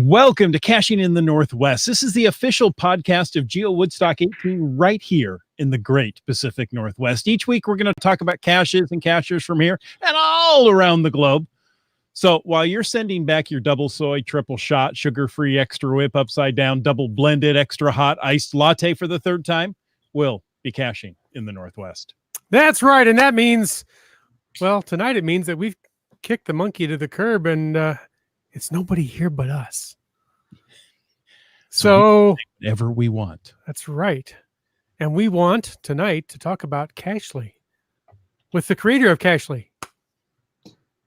Welcome to Caching in the Northwest. This is the official podcast of GeoWoodstock 18 right here in the great Pacific Northwest. Each week, we're going to talk about caches and cachers from here and all around the globe. So while you're sending back your double soy, triple shot, sugar-free, extra whip, upside down, double blended, extra hot, iced latte for the third time, we'll be caching in the Northwest. That's right. And that means, well, tonight it means that we've kicked the monkey to the curb and it's nobody here but us. So whatever we want. That's right. And we want tonight to talk about Cachely with the creator of Cachely.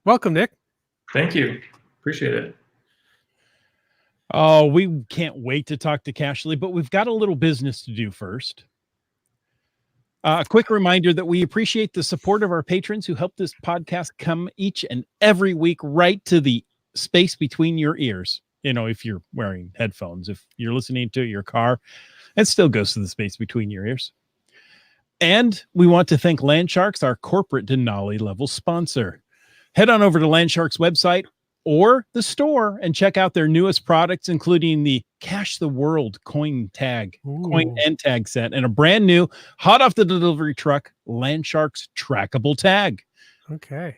Welcome, Nick. Thank you. Appreciate it. Oh, we can't wait to talk to Cachely, but we've got a little business to do first. A quick reminder that we appreciate the support of our patrons who help this podcast come each and every week right to the space between your ears. You know, if you're wearing headphones, if you're listening to your car, it still goes to the space between your ears. And we want to thank Landsharks, our corporate Denali level sponsor. Head on over to Landshark's website or the store and check out their newest products, including the Cache the World coin and tag set, and a brand new, hot off the delivery truck, Landshark's trackable tag. Okay.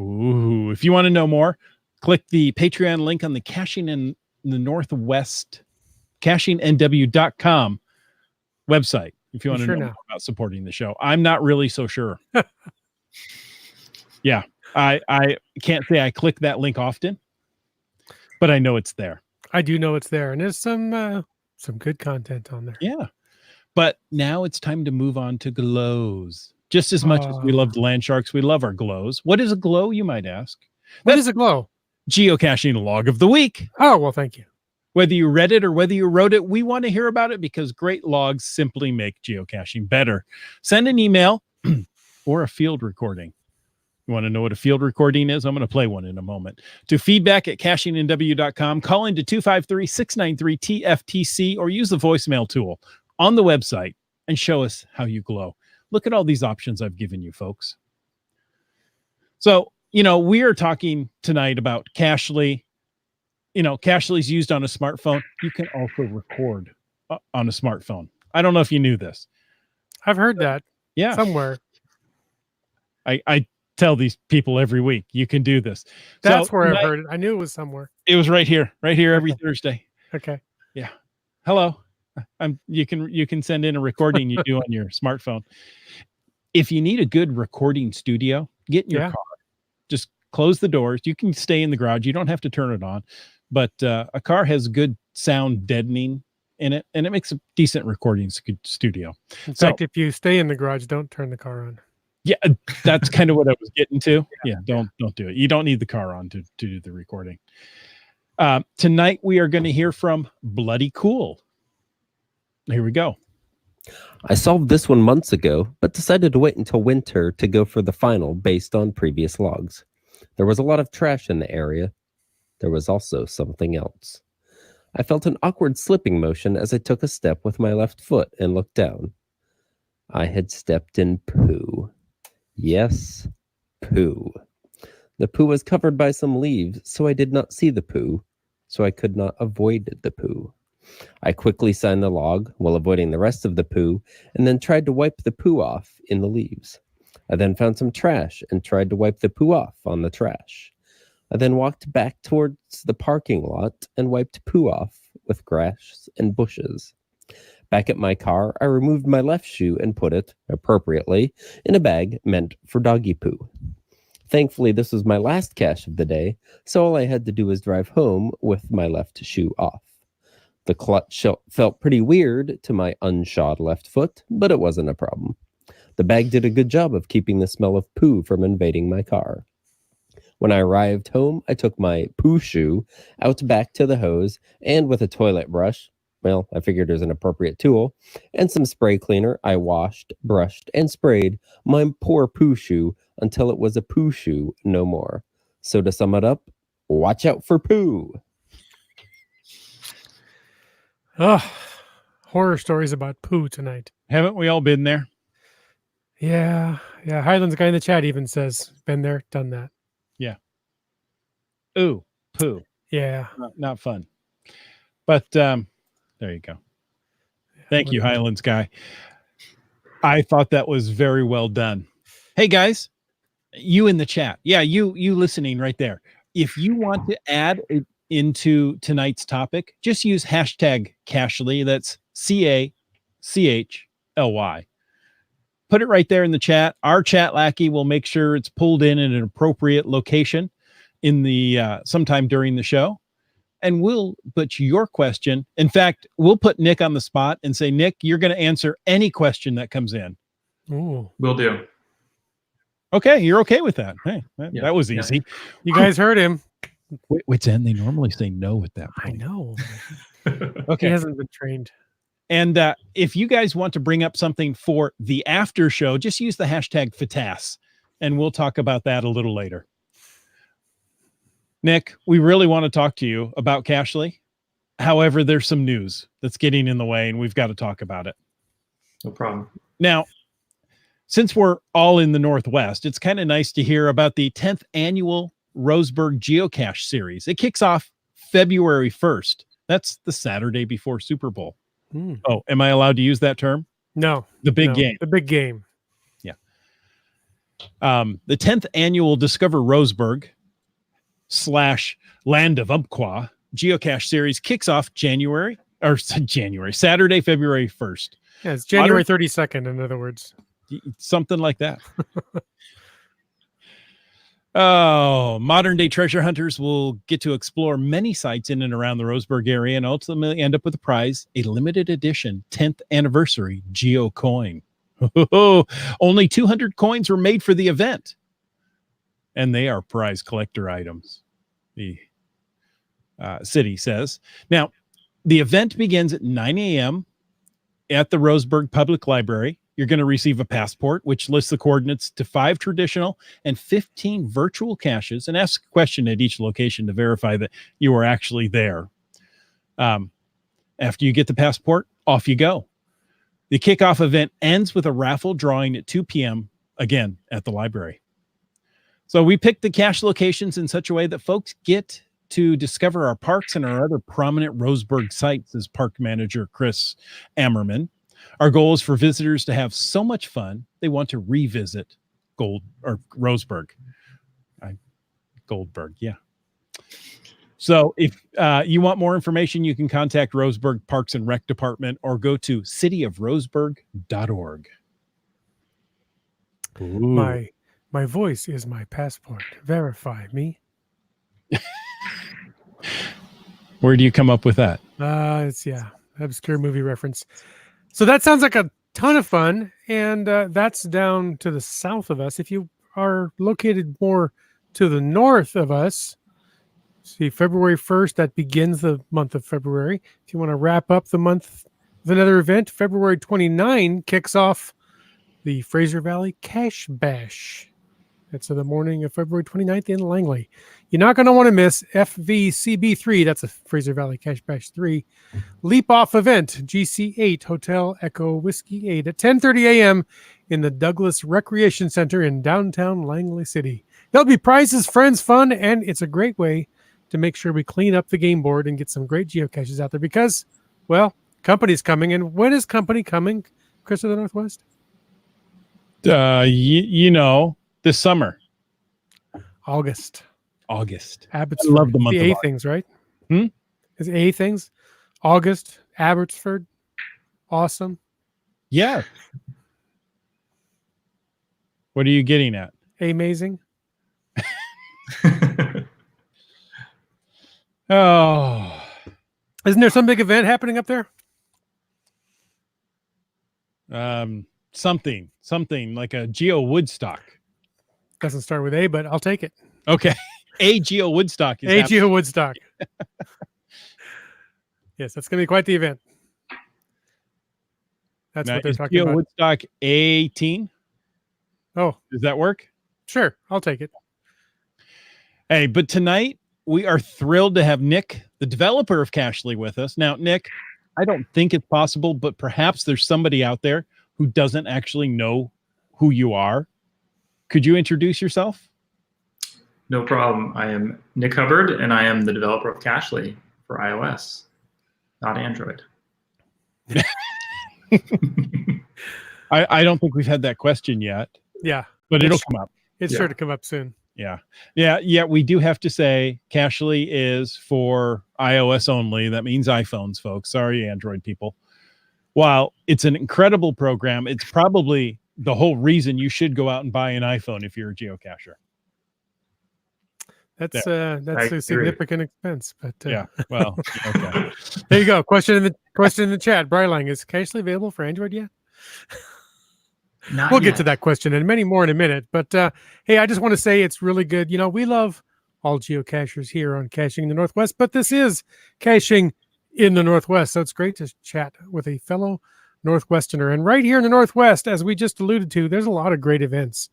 Ooh, if you want to know more, click the Patreon link on the Caching in the Northwest, cachingnw.com website. If you want to know more about supporting the show. I'm not really so sure. Yeah. I can't say I click that link often, but I know it's there. I do know it's there, and there's some good content on there. Yeah, but now it's time to move on to glows. Just as much as we love the Landsharks, we love our glows. What is a glow, you might ask? What is a glow? Geocaching log of the week. Oh, well, thank you. Whether you read it or whether you wrote it, we want to hear about it because great logs simply make geocaching better. Send an email or a field recording. You want to know what a field recording is? I'm going to play one in a moment. To feedback@cachingnw.com, call into 253-693-TFTC or use the voicemail tool on the website and show us how you glow. Look at all these options I've given you, folks. So, you know, we are talking tonight about Cachely. You know, Cachely's used on a smartphone. You can also record on a smartphone. I don't know if you knew this. I've heard that. Yeah. Somewhere. I tell these people every week, you can do this. That's where I've heard it. I knew it was somewhere. It was right here every Thursday. Okay. Yeah. Hello. You can send in a recording you do on your smartphone. If you need a good recording studio, get in your car. Just close the doors. You can stay in the garage. You don't have to turn it on, but a car has good sound deadening in it, and it makes a decent recording studio. In fact, if you stay in the garage, don't turn the car on. Yeah, that's kind of what I was getting to. Yeah, don't do it. You don't need the car on to do the recording. Tonight we are going to hear from Bloody Cool. Here we go. I solved this one months ago, but decided to wait until winter to go for the final based on previous logs. There was a lot of trash in the area. There was also something else. I felt an awkward slipping motion as I took a step with my left foot and looked down. I had stepped in poo. Yes, poo. The poo was covered by some leaves, so I did not see the poo, so I could not avoid the poo. I quickly signed the log while avoiding the rest of the poo, and then tried to wipe the poo off in the leaves. I then found some trash and tried to wipe the poo off on the trash. I then walked back towards the parking lot and wiped poo off with grass and bushes. Back at my car, I removed my left shoe and put it, appropriately, in a bag meant for doggy poo. Thankfully, this was my last cache of the day, so all I had to do was drive home with my left shoe off. The clutch felt pretty weird to my unshod left foot, but it wasn't a problem. The bag did a good job of keeping the smell of poo from invading my car. When I arrived home, I took my poo shoe out back to the hose, and with a toilet brush, well, I figured it was an appropriate tool, and some spray cleaner, I washed, brushed, and sprayed my poor poo shoe until it was a poo shoe no more. So to sum it up, watch out for poo. Oh, horror stories about poo tonight. Haven't we all been there? Yeah. Highlands guy in the chat even says, been there, done that. Yeah. Ooh, poo. Yeah. Not fun. But there you go. Thank you, Highlands guy. I thought that was very well done. Hey guys, you in the chat. Yeah, you listening right there. If you want to add it into tonight's topic, just use hashtag Cashly. That's CACHLY. Put it right there in the chat. Our chat lackey will make sure it's pulled in an appropriate location in the sometime during the show. And we'll put your question. In fact, we'll put Nick on the spot and say, Nick, you're going to answer any question that comes in. Ooh. Will do. Okay, you're okay with that. Hey, that was easy. You guys heard him. Wit's end, they normally say no at that point. I know. Okay. He hasn't been trained. And if you guys want to bring up something for the after show, just use the hashtag FTAS, and we'll talk about that a little later. Nick, we really want to talk to you about Cashly. However, there's some news that's getting in the way, and we've got to talk about it. No problem. Now, since we're all in the Northwest, it's kind of nice to hear about the 10th annual Roseburg Geocache series. It kicks off February 1st. That's the Saturday before Super Bowl. Oh, am I allowed to use that term? No. The big game. The big game. Yeah. The 10th annual Discover Roseburg / Land of Umpqua Geocache series kicks off Saturday, February 1st. Yeah, it's January 32nd, in other words. Something like that. Oh, modern day treasure hunters will get to explore many sites in and around the Roseburg area and ultimately end up with a prize, a limited edition 10th anniversary Geo coin. Only 200 coins were made for the event, and they are prize collector items, the city says. Now, the event begins at 9 a.m. at the Roseburg Public Library. You're going to receive a passport, which lists the coordinates to 5 traditional and 15 virtual caches, and ask a question at each location to verify that you are actually there. After you get the passport, off you go. The kickoff event ends with a raffle drawing at 2 p.m., again, at the library. So we picked the cache locations in such a way that folks get to discover our parks and our other prominent Roseburg sites, as park manager Chris Ammerman. Our goal is for visitors to have so much fun they want to revisit Roseburg. Goldberg, yeah. So if you want more information, you can contact Roseburg Parks and Rec Department or go to cityofroseburg.org. My voice is my passport. Verify me. Where do you come up with that? It's obscure movie reference. So that sounds like a ton of fun, and that's down to the south of us. If you are located more to the north of us, see, February 1st, that begins the month of February. If you want to wrap up the month with another event, February 29 kicks off the Fraser Valley Cache Bash. It's the morning of February 29th in Langley. You're not going to want to miss FVCB3. That's a Fraser Valley Cache Bash 3 Leap Off event, GC8 Hotel Echo Whiskey 8 at 10:30 a.m. in the Douglas Recreation Center in downtown Langley City. There'll be prizes, friends, fun, and it's a great way to make sure we clean up the game board and get some great geocaches out there because, well, company's coming. And when is company coming, Chris of the Northwest? This summer. August. Abbotsford. I love the month the of A August. things, right? Is it A things? August, Abbotsford. Awesome. Yeah. What are you getting at? Amazing. Oh. Isn't there some big event happening up there? Something like a GeoWoodstock. Doesn't start with A, but I'll take it. Okay. A GeoWoodstock is A happening. GeoWoodstock. Yes, that's going to be quite the event. That's Now, what they're is talking about. GeoWoodstock 18? Oh, Does that work? sure. I'll take it. Hey, but tonight we are thrilled to have Nick, the developer of Cashly, with us. Now, Nick, I don't think it's possible, but perhaps there's somebody out there who doesn't actually know who you are. Could you introduce yourself? No problem. I am Nick Hubbard, and I am the developer of Cashly for iOS, not Android. I don't think we've had that question yet, Yeah, but it'll come up. it's Yeah. sure to come up soon. Yeah. We do have to say Cashly is for iOS only. That means iPhones, folks. Sorry, Android people. While it's an incredible program, it's probably the whole reason you should go out and buy an iPhone if you're a geocacher. That's I a agree. significant expense, but Yeah. Well, okay. there you go. Question in the chat. Brylang, is Cashly available for Android yet? Not We'll yet. get to that question and many more in a minute. But hey, I just want to say it's really good. You know, we love all geocachers here on Caching in the Northwest, but this is Caching in the Northwest. So it's great to chat with a fellow Northwesterner. And right here in the Northwest, as we just alluded to, there's a lot of great events.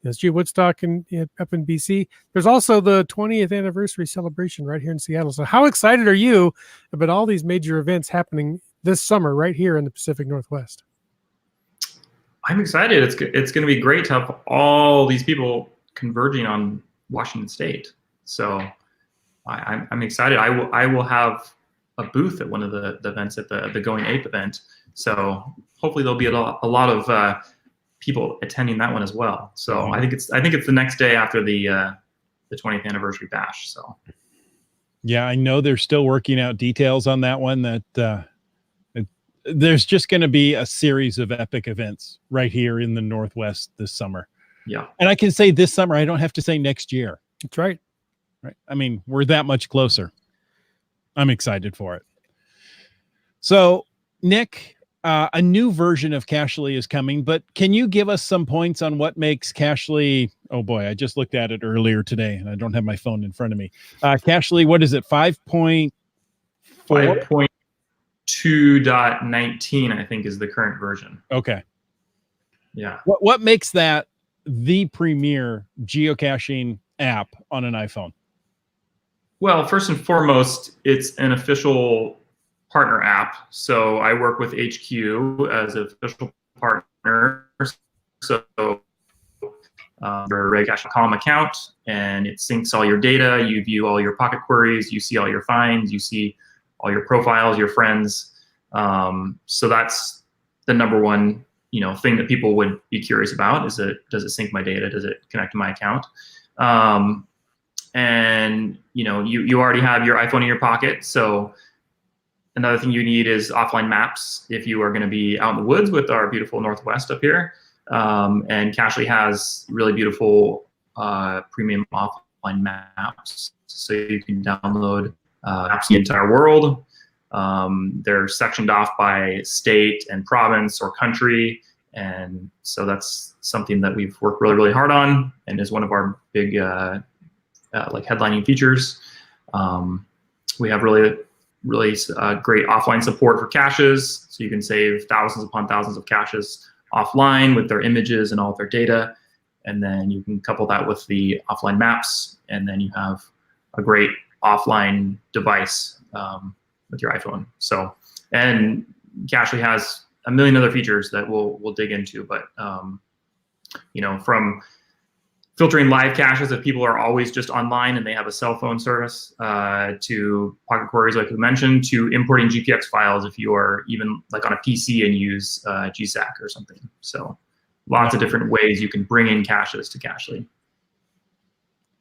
There's GeoWoodstock up in BC. There's also the 20th anniversary celebration right here in Seattle. So how excited are you about all these major events happening this summer right here in the Pacific Northwest? I'm excited. It's going to be great to have all these people converging on Washington State. So I'm excited. I will have a booth at one of the events at the Going Ape event. So hopefully there'll be a lot of people attending that one as well. So I think it's the next day after the 20th anniversary bash. So Yeah, I know they're still working out details on that one. That there's just going to be a series of epic events right here in the Northwest this summer. yeah, And I can say this summer. I don't have to say next year. That's right. Right. I mean, we're that much closer. I'm excited for it. So, Nick, a new version of Cashly is coming, but can you give us some points on what makes Cashly? Oh boy, I just looked at it earlier today and I don't have my phone in front of me. Cashly, what is it? 5.4? 5.2.19, I think, is the current version. Okay. Yeah. What makes that the premier geocaching app on an iPhone? Well, first and foremost, it's an official partner app. So I work with HQ as an official partner. So your RegCache.com account, and it syncs all your data. You view all your pocket queries. You see all your finds. You see all your profiles, your friends. So that's the number one, thing that people would be curious about. Does it sync my data? Does it connect to my account? And you already have your iPhone in your pocket. So another thing you need is offline maps if you are going to be out in the woods with our beautiful Northwest up here. And Cashly has really beautiful premium offline maps, so you can download maps of the entire world. They're sectioned off by state and province or country, and so that's something that we've worked really, really hard on, and is one of our big headlining features. We have really great offline support for caches, so you can save thousands upon thousands of caches offline with their images and all of their data, and then you can couple that with the offline maps, and then you have a great offline device with your iPhone. So, and Cashly has a million other features that we'll dig into, but from filtering live caches if people are always just online and they have a cell phone service, to pocket queries like we mentioned, to importing GPX files if you are even like on a PC and use GSAC or something. So lots of different ways you can bring in caches to Cashly.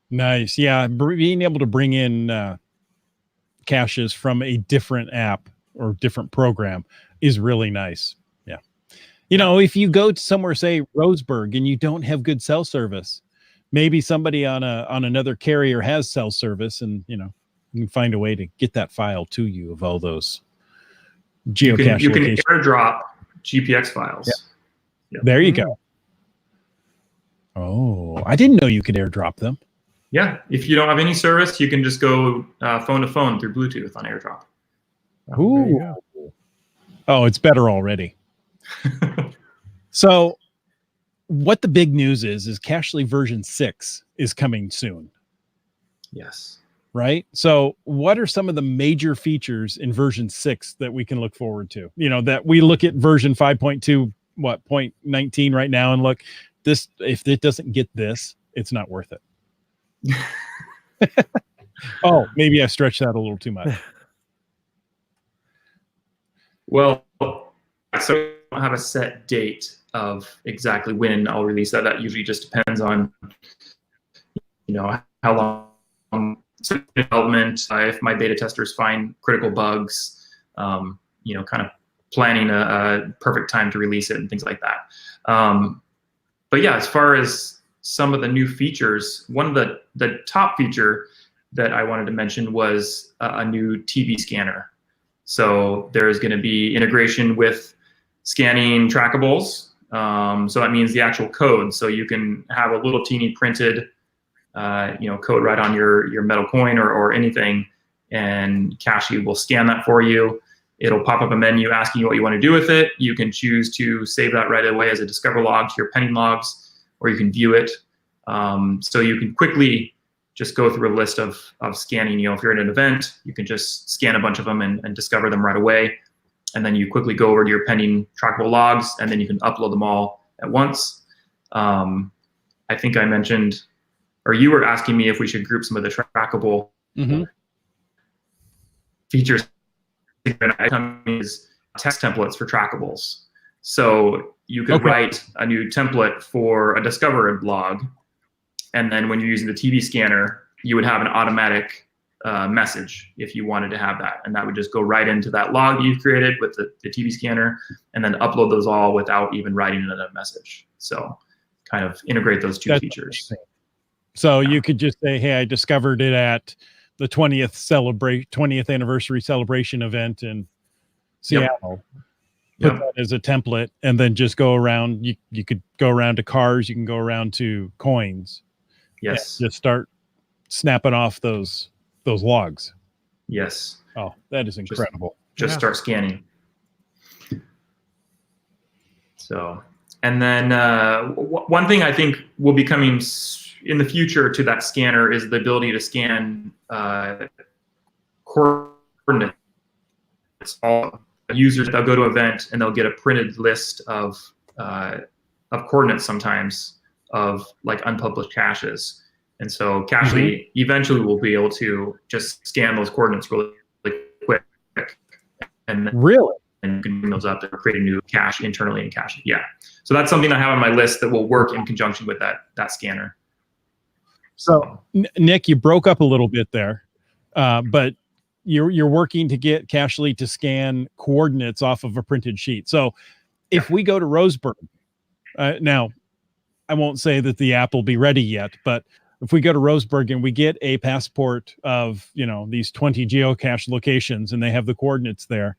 Nice. Yeah, being able to bring in caches from a different app or different program is really nice. Yeah. If you go to somewhere, say Roseburg, and you don't have good cell service, maybe somebody on another carrier has cell service, and you can find a way to get that file to you of all those geocache you can locations. airdrop GPX files. Yeah. Yep. There you go. Oh, I didn't know you could airdrop them. Yeah, if you don't have any service, you can just go phone to phone through Bluetooth on AirDrop. Ooh. Oh, it's better already. So what the big news is Cashly version 6 is coming soon. Yes. Right? So what are some of the major features in version 6 that we can look forward to? That we look at version 5.2, 0.19 right now and look, this, if it doesn't get this, it's not worth it. Oh, maybe I stretched that a little too much. Well, so I don't have a set date of exactly when I'll release that. That usually just depends on, how long development, if my beta testers find critical bugs, kind of planning a perfect time to release it and things like that. But yeah, as far as some of the new features, one of the top feature that I wanted to mention was a new TV scanner. So there's going to be integration with scanning trackables. So that means the actual code. So you can have a little teeny printed, code right on your metal coin or anything, and Cachly will scan that for you. It'll pop up a menu asking you what you want to do with it. You can choose to save that right away as a Discover log to your pending logs, or you can view it. So you can quickly just go through a list of scanning. If you're at an event, you can just scan a bunch of them and discover them right away. And then you quickly go over to your pending trackable logs, and then you can upload them all at once. I think I mentioned, or you were asking me if we should group some of the trackable features. Is text templates for trackables. So you could write a new template for a Discover log, and then when you're using the TV scanner, you would have an automatic message if you wanted to have that, and that would just go right into that log you've created with the TV scanner, and then upload those all without even writing another message. So kind of integrate those two features. Amazing. So you could just say, hey, I discovered it at the 20th anniversary celebration event in Seattle. Put that as a template, and then just go around. You could go around to cars. You can go around to coins. Yes. Just start snapping off those logs. Yes. Oh, that is incredible. Just start scanning. So, and then one thing I think will be coming in the future to that scanner is the ability to scan coordinates. All users, they'll go to an event and they'll get a printed list of coordinates sometimes of like unpublished caches. And so Cachly eventually will be able to just scan those coordinates really quick. And then, and you can bring those up and create a new cache internally in Cachly. Yeah. So that's something I have on my list that will work in conjunction with that scanner. So Nick, you broke up a little bit there, but you're working to get Cachly to scan coordinates off of a printed sheet. So if we go to Roseburg, now I won't say that the app will be ready yet, but if we go to Roseburg and we get a passport of, these 20 geocache locations and they have the coordinates there,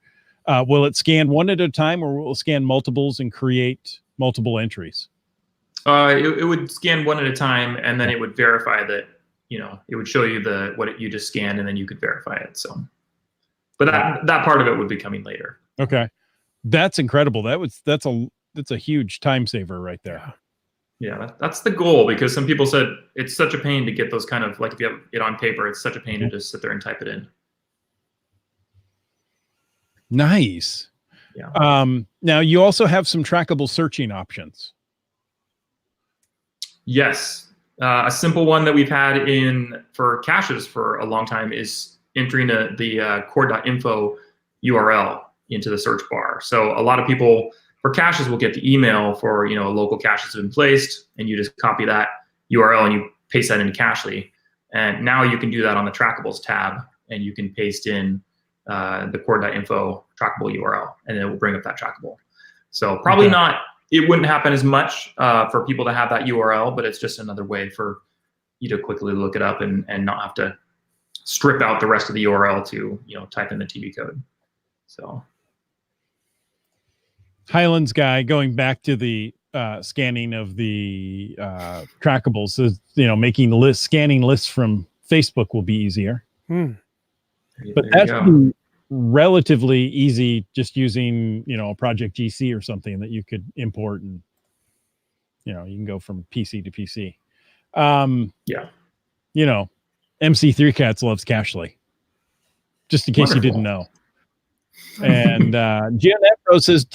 will it scan one at a time, or will it scan multiples and create multiple entries? It would scan one at a time, and then it would verify that, it would show you what you just scanned, and then you could verify it. So, but that part of it would be coming later. Okay. That's incredible. That's a huge time saver right there. Yeah, that's the goal, because some people said it's such a pain to get those kind of, like, if you have it on paper, it's such a pain to just sit there and type it in. Nice. Yeah. Now you also have some trackable searching options. Yes. A simple one that we've had for caches for a long time is entering the cord.info URL into the search bar. So a lot of people for caches will get the email for, local caches have been placed, and you just copy that URL and you paste that into Cachly. And now you can do that on the trackables tab, and you can paste in the cord.info trackable URL, and it will bring up that trackable. So probably it wouldn't happen as much for people to have that URL, but it's just another way for you to quickly look it up and not have to strip out the rest of the URL to, type in the TV code. So. Highlands guy, going back to the scanning of the trackables, is, scanning lists from Facebook will be easier. But that's relatively easy, just using a Project GC or something that you could import, and you can go from PC to PC. MC3 Cats loves Cachly, just in case you didn't know. And GeoNetPro says,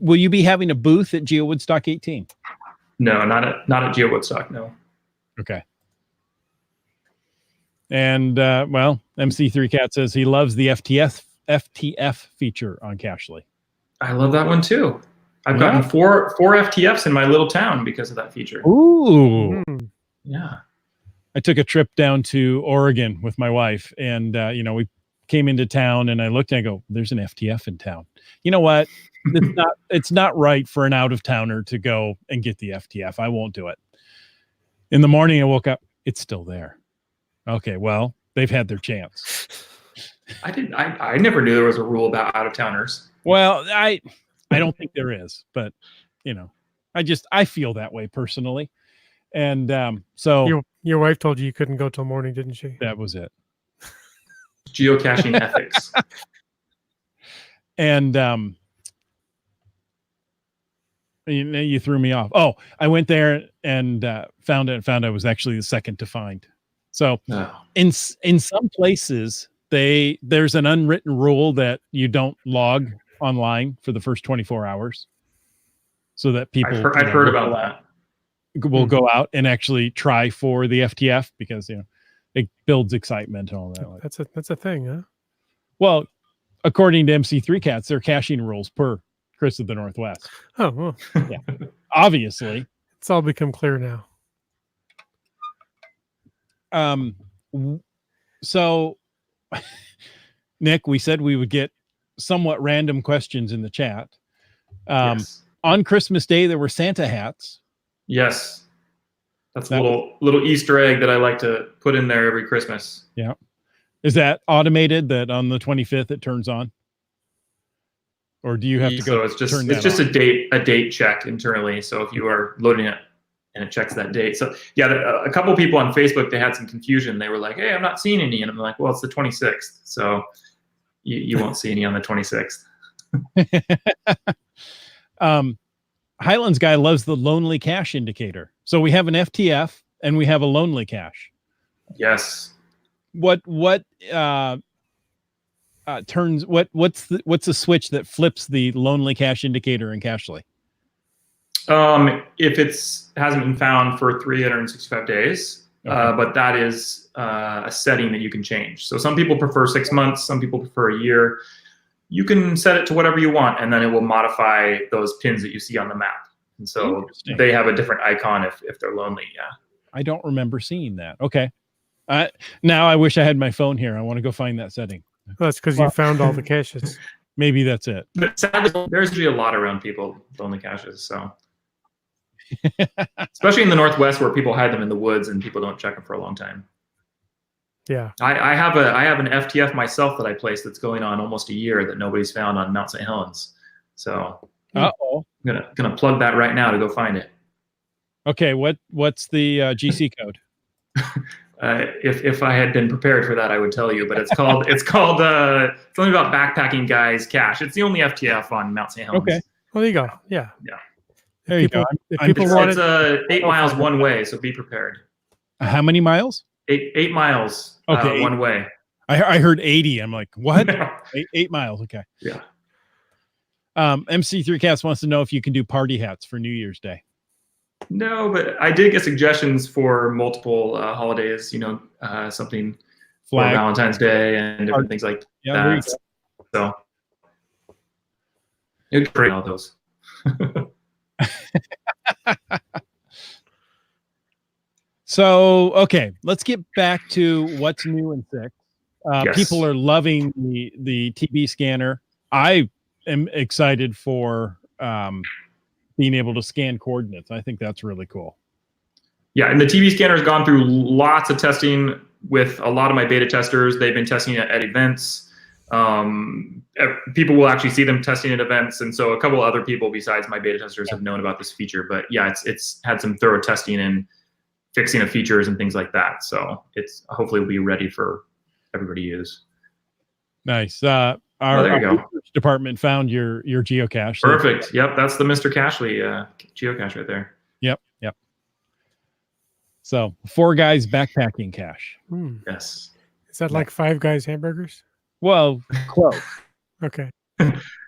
will you be having a booth at GeoWoodstock 18? No, not at GeoWoodstock. No. Okay. And well, MC3 Cat says he loves the FTF feature on Cashly. I love that one too. I've gotten four FTFs in my little town because of that feature. Ooh. Yeah. I took a trip down to Oregon with my wife, and we came into town, and I looked and I go, "There's an FTF in town." You know what? It's not right for an out of towner to go and get the FTF. I won't do it. In the morning, I woke up. It's still there. Okay, well, they've had their chance. I never knew there was a rule about out of towners. Well, I don't think there is, but I feel that way personally. And so your wife told you couldn't go till morning, didn't she? that was it. Geocaching ethics. And you threw me off. Oh, I went there and found I was actually the second to find. So in some places there's an unwritten rule that you don't log online for the first 24 hours, so that people I've heard about that. Will go out and actually try for the FTF because it builds excitement and all that. That's a thing, huh? Well, according to MC3 Cats, there are caching rules per Chris of the Northwest. Oh, well. Yeah. Obviously. It's all become clear now. So Nick, we said we would get somewhat random questions in the chat. Yes. On Christmas Day, there were Santa hats. Yes. That's a little Easter egg that I like to put in there every Christmas. Yeah. Is that automated that on the 25th it turns on? Or do you have to go? So it's just a date check internally. So if you are loading it and it checks that date. So yeah, a couple people on Facebook, they had some confusion. They were like, "Hey, I'm not seeing any," and I'm like, "Well, it's the 26th, so you won't see any on the 26th." Highlands guy loves the lonely cache indicator. So we have an FTF and we have a lonely cache. Yes. What's the switch that flips the lonely cache indicator in Cashly? If hasn't been found for 365 days, okay. But that is a setting that you can change. So some people prefer 6 months, some people prefer a year. You can set it to whatever you want, and then it will modify those pins that you see on the map. And so they have a different icon if they're lonely. Yeah. I don't remember seeing that. Okay. Now I wish I had my phone here. I want to go find that setting. Well, that's because you found all the caches. Maybe that's it. But sadly, there's usually a lot around people with lonely caches. So, especially in the Northwest where people hide them in the woods and people don't check them for a long time. Yeah. I have an FTF myself that I placed that's going on almost a year that nobody's found on Mount St. Helens. So I'm gonna plug that right now to go find it. Okay, what's the GC code? If I had been prepared for that, I would tell you. But it's called it's only about backpacking guys cache. It's the only FTF on Mount St. Helens. Okay. Well, there you go. Yeah. Yeah. There you go. If people want it's 8 miles one way, so be prepared. How many miles? 8 miles. Okay, one way. I heard 80. I'm like, what? 8 miles. Okay. Yeah. MC3 Cast wants to know if you can do party hats for New Year's Day. No, but I did get suggestions for multiple holidays. Something for Valentine's Day and different things like that. So it'd create all those. So, okay, let's get back to what's new in 6. Yes. People are loving the TB scanner. I am excited for being able to scan coordinates. I think that's really cool. Yeah, and the TB scanner has gone through lots of testing with a lot of my beta testers. They've been testing it at events. People will actually see them testing at events, and so a couple other people besides my beta testers have known about this feature. But yeah, it's had some thorough testing and fixing of features and things like that. So it's hopefully will be ready for everybody to use. Nice. There you go. Research department found your geocache. Perfect. Yep, that's the Mr. Cashly geocache right there. Yep. So 4 guys backpacking cache. Yes. Is that like 5 guys hamburgers? Well, close. Okay.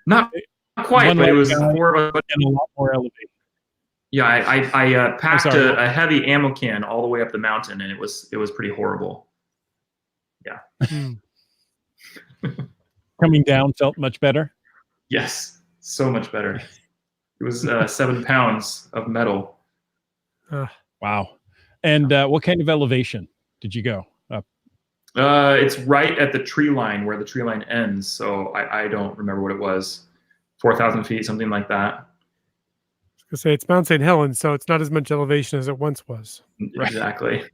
Not quite, but it was 4 of us. And a lot more elevation. Yeah, I packed a heavy ammo can all the way up the mountain, and it was pretty horrible. Hmm. Coming down felt much better. Yes, so much better. It was 7 pounds of metal. Wow. And what kind of elevation did you go up? It's right at the tree line where the tree line ends. So I don't remember what it was. 4,000 feet, something like that. I was gonna say it's Mount St. Helens, so it's not as much elevation as it once was. Exactly.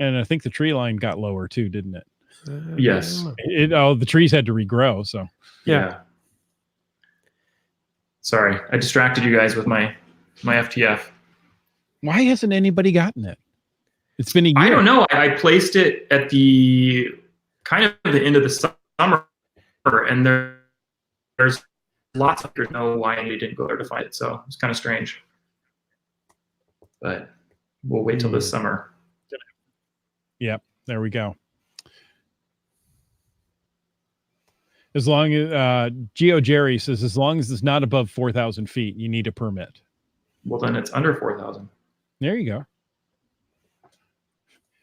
And I think the tree line got lower too, didn't it? Yes. The trees had to regrow. So Yeah. Sorry, I distracted you guys with my FTF. why hasn't anybody gotten it? It's been a year. I don't know. I placed it at the kind of the end of the summer, and there's lots of people know why I didn't go there to find it. So it's kind of strange. But we'll wait till this summer. Yep, there we go. As long as Geo Jerry says, as long as it's not above 4,000 feet, you need a permit. Well, then it's under 4,000. There you go.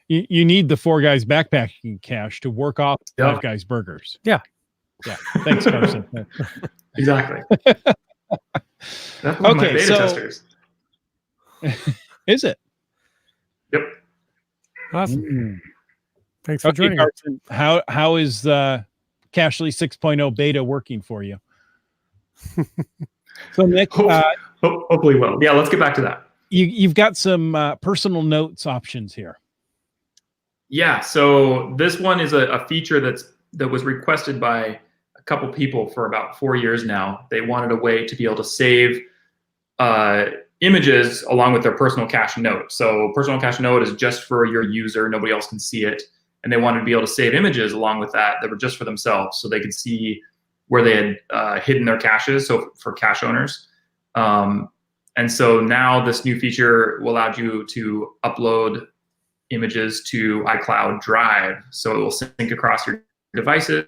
You need the 4 Guys backpacking cache to work off 5 Guys burgers. Yeah. Yeah. Thanks, Carson. Exactly. That's one of my beta testers. Is it? Yep. Awesome. Thanks for joining Carson, how is Cachely 6.0 beta working for you? So Nick, hopefully well. Yeah, let's get back to that. You've got some personal notes options here. Yeah, so this one is a feature that was requested by a couple people for about 4 years now. They wanted a way to be able to save images along with their personal cache note. So personal cache note is just for your user, nobody else can see it. And they wanted to be able to save images along with that were just for themselves, so they could see where they had hidden their caches, so for cache owners. And so now this new feature will allow you to upload images to iCloud Drive. So it will sync across your devices.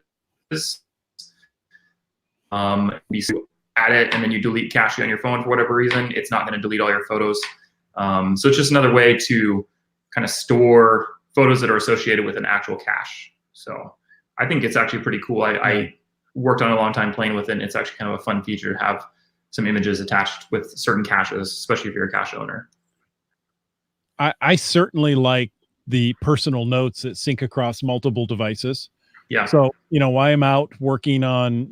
You add it and then you delete cache on your phone for whatever reason. It's not going to delete all your photos. So it's just another way to kind of store photos that are associated with an actual cache. So I think it's actually pretty cool. I worked on it a long time playing with it, and it's actually kind of a fun feature to have some images attached with certain caches, especially if you're a cache owner. I certainly like the personal notes that sync across multiple devices. Yeah. So, while I'm out working on,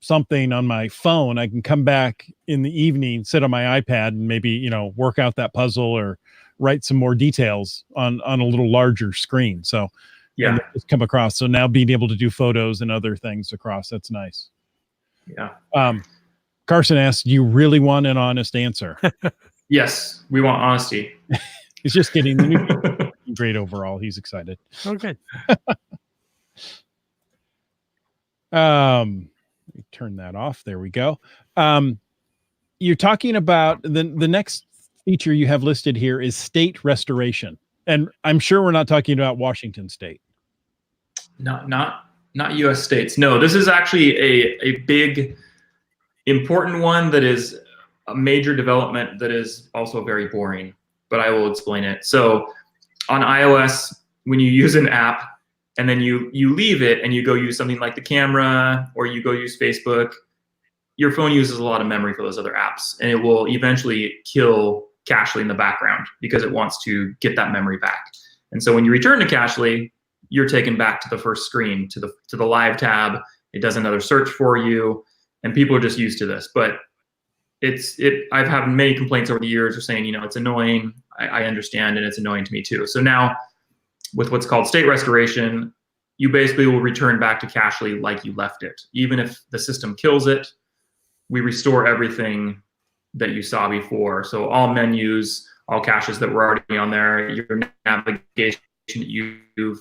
something on my phone, I can come back in the evening, sit on my iPad and maybe, work out that puzzle or write some more details on a little larger screen. So yeah, just come across. So now being able to do photos and other things across, that's nice. Yeah. Carson asked, do you really want an honest answer? Yes, we want honesty. He's just kidding. The new great overall. He's excited. Okay. Let me turn that off. There we go. You're talking about the next feature you have listed here is state restoration. And I'm sure we're not talking about Washington State. Not US states. No, this is actually a big, important one that is a major development that is also very boring, but I will explain it. So on iOS, when you use an app and then you leave it and you go use something like the camera or you go use Facebook, your phone uses a lot of memory for those other apps, and it will eventually kill Cachely in the background because it wants to get that memory back. And so when you return to Cachely, you're taken back to the first screen, to the live tab. It does another search for you, and people are just used to this. But I've had many complaints over the years of saying, it's annoying. I understand, and it's annoying to me too. So now with what's called state restoration, you basically will return back to Cachely like you left it. Even if the system kills it, we restore everything that you saw before. So all menus, all caches that were already on there, your navigation that you've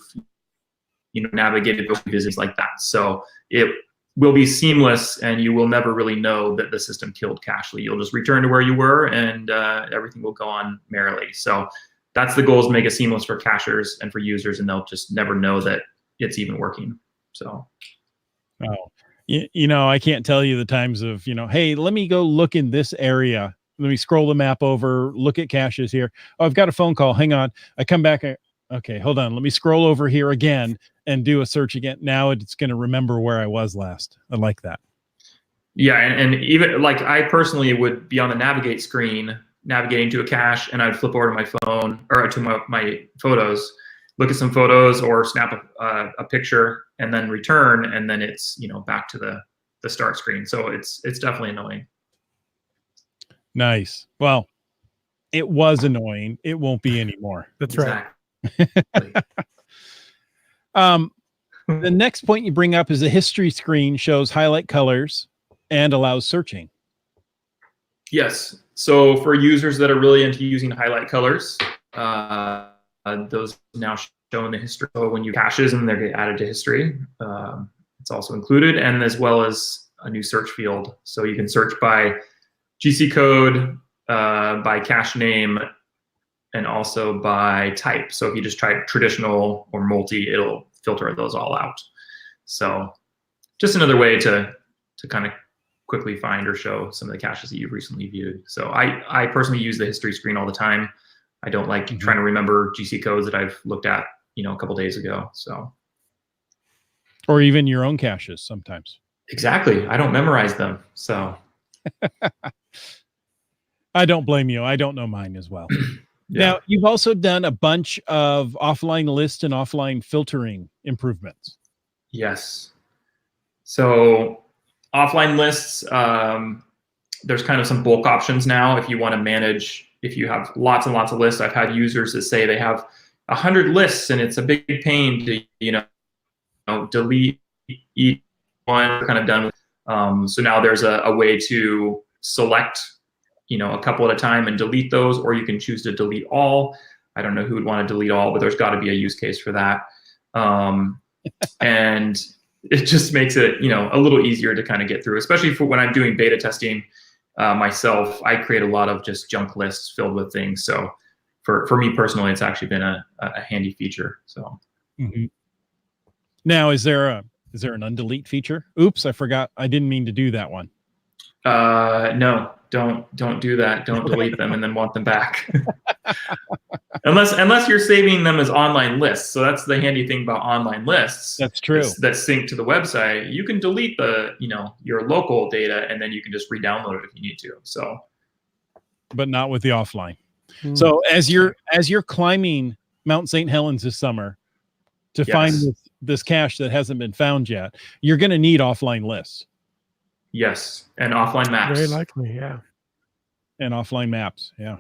navigated visits like that. So it will be seamless, and you will never really know that the system killed Cachely. You'll just return to where you were, and everything will go on merrily. So that's the goal, is to make it seamless for cachers and for users, and they'll just never know that it's even working. So. Oh, I can't tell you the times of, hey, let me go look in this area. Let me scroll the map over, look at caches here. Oh, I've got a phone call. Hang on. I come back. Okay, hold on. Let me scroll over here again and do a search again. Now it's going to remember where I was last. I like that. Yeah, and even like I personally would be on the navigate screen, navigating to a cache, and I'd flip over to my phone or to my photos, look at some photos or snap a picture and then return, and then it's, you know, back to the start screen. So it's definitely annoying. Nice. Well, it was annoying. It won't be anymore. That's right. The next point you bring up is a history screen shows highlight colors and allows searching. Yes. So for users that are really into using highlight colors, those now show in the history. So when you caches and they get added to history, it's also included, and as well as a new search field. So you can search by GC code, by cache name, and also by type. So if you just type traditional or multi, it'll filter those all out. So just another way to kind of quickly find or show some of the caches that you've recently viewed. So I personally use the history screen all the time. I don't like trying to remember GC codes that I've looked at, you know, a couple days ago. So, or even your own caches sometimes. Exactly. I don't memorize them. So I don't blame you. I don't know mine as well. Yeah. Now, you've also done a bunch of offline list and offline filtering improvements. Yes. So offline lists, there's kind of some bulk options now if you want to manage, if you have lots and lots of lists. I've had users that say they have 100 lists and it's a big pain to, you know, delete each one, kind of done with. So now there's a way to select, you know, a couple at a time and delete those, or you can choose to delete all. I don't know who would want to delete all, but there's got to be a use case for that. And it just makes it, you know, a little easier to kind of get through, especially for when I'm doing beta testing myself. I create a lot of just junk lists filled with things. So for me personally, it's actually been a handy feature. So now, is there an undelete feature? Oops, I forgot. I didn't mean to do that one. No, don't do that. Don't delete them and then want them back. unless you're saving them as online lists. So that's the handy thing about online lists. That's true. That sync to the website. You can delete the, you know, your local data, and then you can just re-download it if you need to. So, but not with the offline. So as you're climbing Mount St. Helens this summer to find this cache that hasn't been found yet, you're going to need offline lists. Yes, and offline maps. Very likely, yeah. And offline maps, yeah.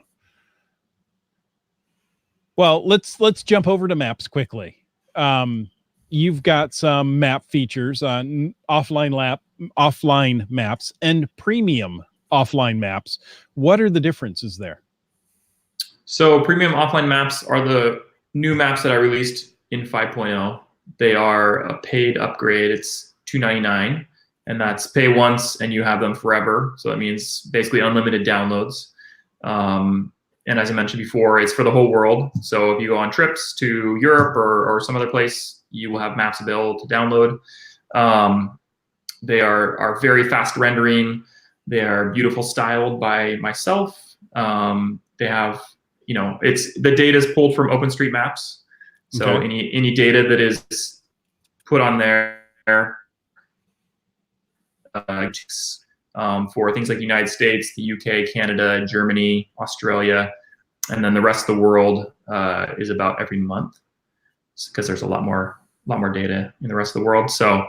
Well, let's jump over to maps quickly. You've got some map features on offline maps and premium offline maps. What are the differences there? So premium offline maps are the new maps that I released in 5.0. They are a paid upgrade. It's $2.99. And that's pay once and you have them forever. So that means basically unlimited downloads. And as I mentioned before, it's for the whole world. So if you go on trips to Europe or some other place, you will have maps available to download. They are very fast rendering. They are beautiful styled by myself. They have, you know, the data is pulled from OpenStreetMaps. So Okay. any data that is put on there, for things like the United States, the UK, Canada, Germany, Australia, and then the rest of the world is about every month, because there's a lot more data in the rest of the world. So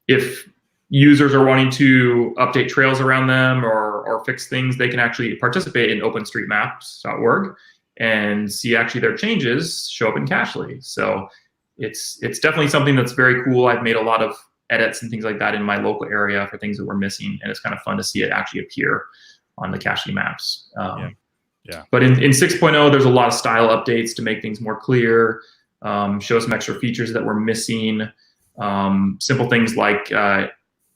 if users are wanting to update trails around them or fix things, they can actually participate in OpenStreetMaps.org and see actually their changes show up in Cachely. So it's definitely something that's very cool. I've made a lot of edits and things like that in my local area for things that were missing, and it's kind of fun to see it actually appear on the Cachely maps. Yeah. But in 6.0, there's a lot of style updates to make things more clear, show some extra features that were missing, simple things like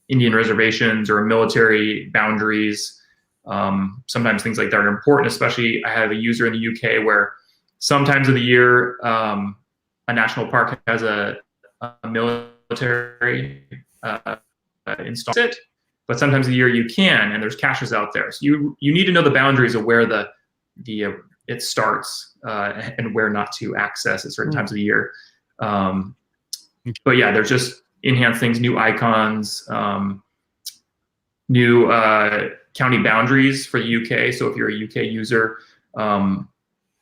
Indian reservations or military boundaries. Sometimes things like that are important, especially I have a user in the UK where sometimes of the year a national park has a military installed it, but sometimes a year you can, and there's caches out there. So you need to know the boundaries of where the it starts and where not to access at certain times of the year. But yeah, there's just enhanced things, new icons, new county boundaries for the UK. So if you're a UK user,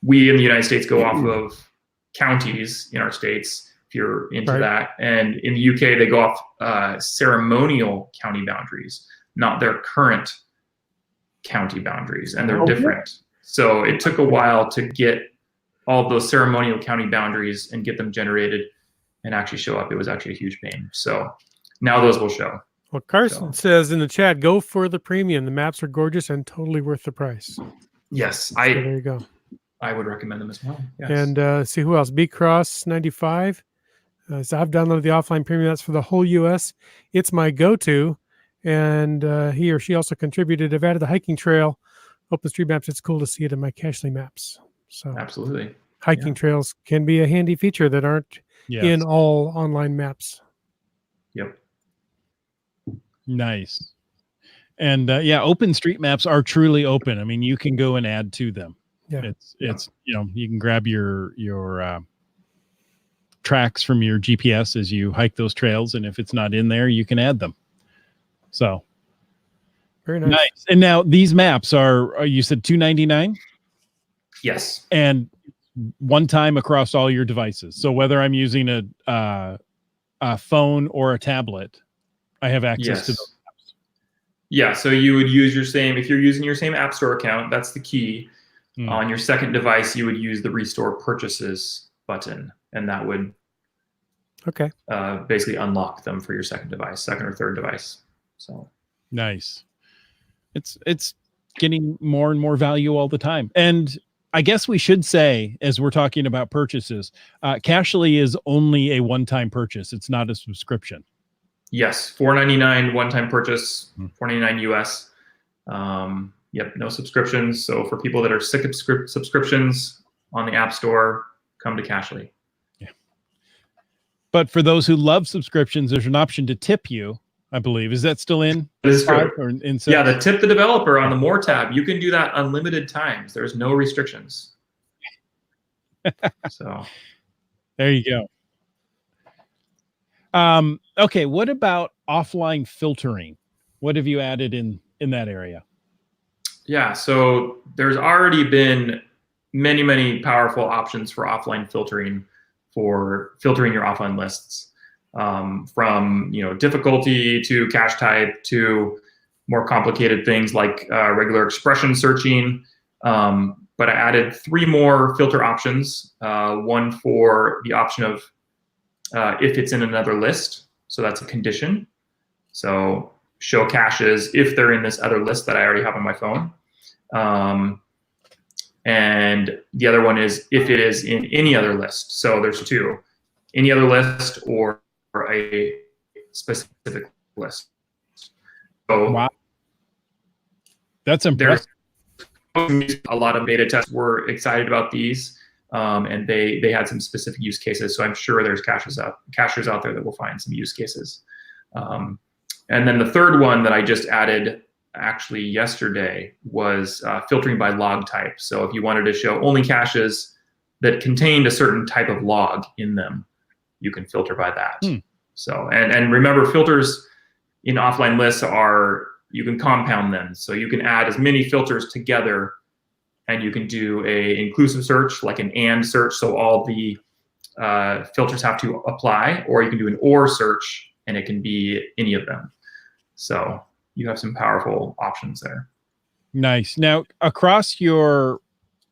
we in the United States go off of counties in our states, if you're into that. And in the UK, they go off ceremonial county boundaries, not their current county boundaries, and they're different. So it took a while to get all those ceremonial county boundaries and get them generated and actually show up. It was actually a huge pain. So now those will show. Well, Carson says in the chat, go for the premium. The maps are gorgeous and totally worth the price. Yes, So there you go. I would recommend them as well. Yes. And see who else? B Cross 95. So I've downloaded the offline premium. That's for the whole US. It's my go-to. And he or she also contributed. I've added the hiking trail, OpenStreetMaps. It's cool to see it in my Cachly maps. So absolutely, hiking trails can be a handy feature that aren't in all online maps. Yep. Nice. And OpenStreetMaps are truly open. I mean, you can go and add to them. Yeah. It's you can grab your tracks from your GPS as you hike those trails, and if it's not in there, you can add them. So very nice. And now these maps are you said $2.99? Yes. And one time across all your devices. So whether I'm using a phone or a tablet, I have access to those apps. Yeah. So you would use if you're using your same App Store account, that's the key. On your second device, you would use the Restore Purchases button, and that would basically unlock them for your second or third device. So nice. It's getting more and more value all the time. And I guess we should say, as we're talking about purchases, Cachly is only a one-time purchase. It's not a subscription. Yes, $4.99 one-time purchase, $4.99 US. Yep, no subscriptions. So for people that are sick of subscriptions on the App Store, come to Cachly. Yeah. But for those who love subscriptions, there's an option to tip you, I believe. Is that still in? This is true. Or in yeah, the tip the developer on the More tab. You can do that unlimited times. There's no restrictions. So there you go. Okay, what about offline filtering? What have you added in that area? Yeah, so there's already been many, many powerful options for offline filtering for filtering your offline lists, from difficulty to cache type to more complicated things like regular expression searching. But I added 3 more filter options. One for the option of if it's in another list, so that's a condition. So show caches if they're in this other list that I already have on my phone. And the other one is if it is in any other list. So there's 2, any other list or a specific list. So wow, that's impressive. A lot of beta tests were excited about these, and they had some specific use cases. So I'm sure there's cachers out there that will find some use cases. And then the third one that I just added actually yesterday was filtering by log type. So if you wanted to show only caches that contained a certain type of log in them, you can filter by that. So and remember, filters in offline lists you can compound them. So you can add as many filters together, and you can do a inclusive search, like an and search. So all the filters have to apply, or you can do an or search, and it can be any of them. So you have some powerful options there. Nice. Now, across your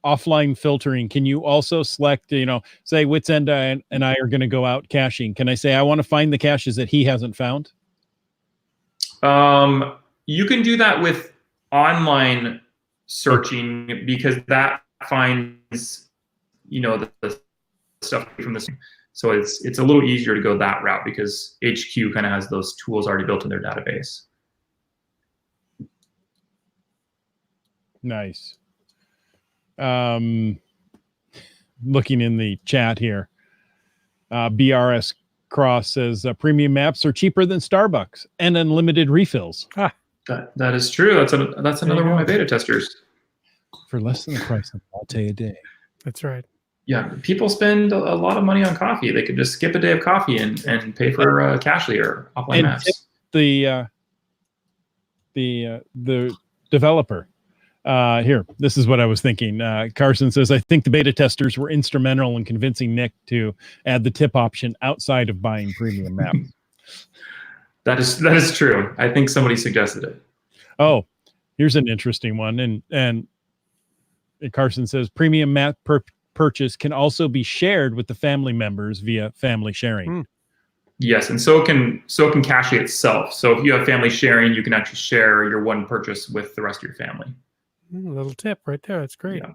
offline filtering, can you also select, say Wits End and I are going to go out caching. Can I say, I want to find the caches that he hasn't found? You can do that with online searching, because that finds, the stuff from this. So it's a little easier to go that route because HQ kind of has those tools already built in their database. Nice. Looking in the chat here, BRS Cross says premium maps are cheaper than Starbucks and unlimited refills. That is true. That's another one of my beta testers. for less than the price of a latte a day. That's right. Yeah, people spend a lot of money on coffee. They could just skip a day of coffee and pay for Cashly or offline And tip maps. the developer. Here, this is what I was thinking. Carson says, I think the beta testers were instrumental in convincing Nick to add the tip option outside of buying premium maps. That is true. I think somebody suggested it. Oh, here's an interesting one. And Carson says, premium map purchase can also be shared with the family members via family sharing. Yes, and so can Cashly itself. So if you have family sharing, you can actually share your one purchase with the rest of your family. Little tip right there. That's great. Yeah.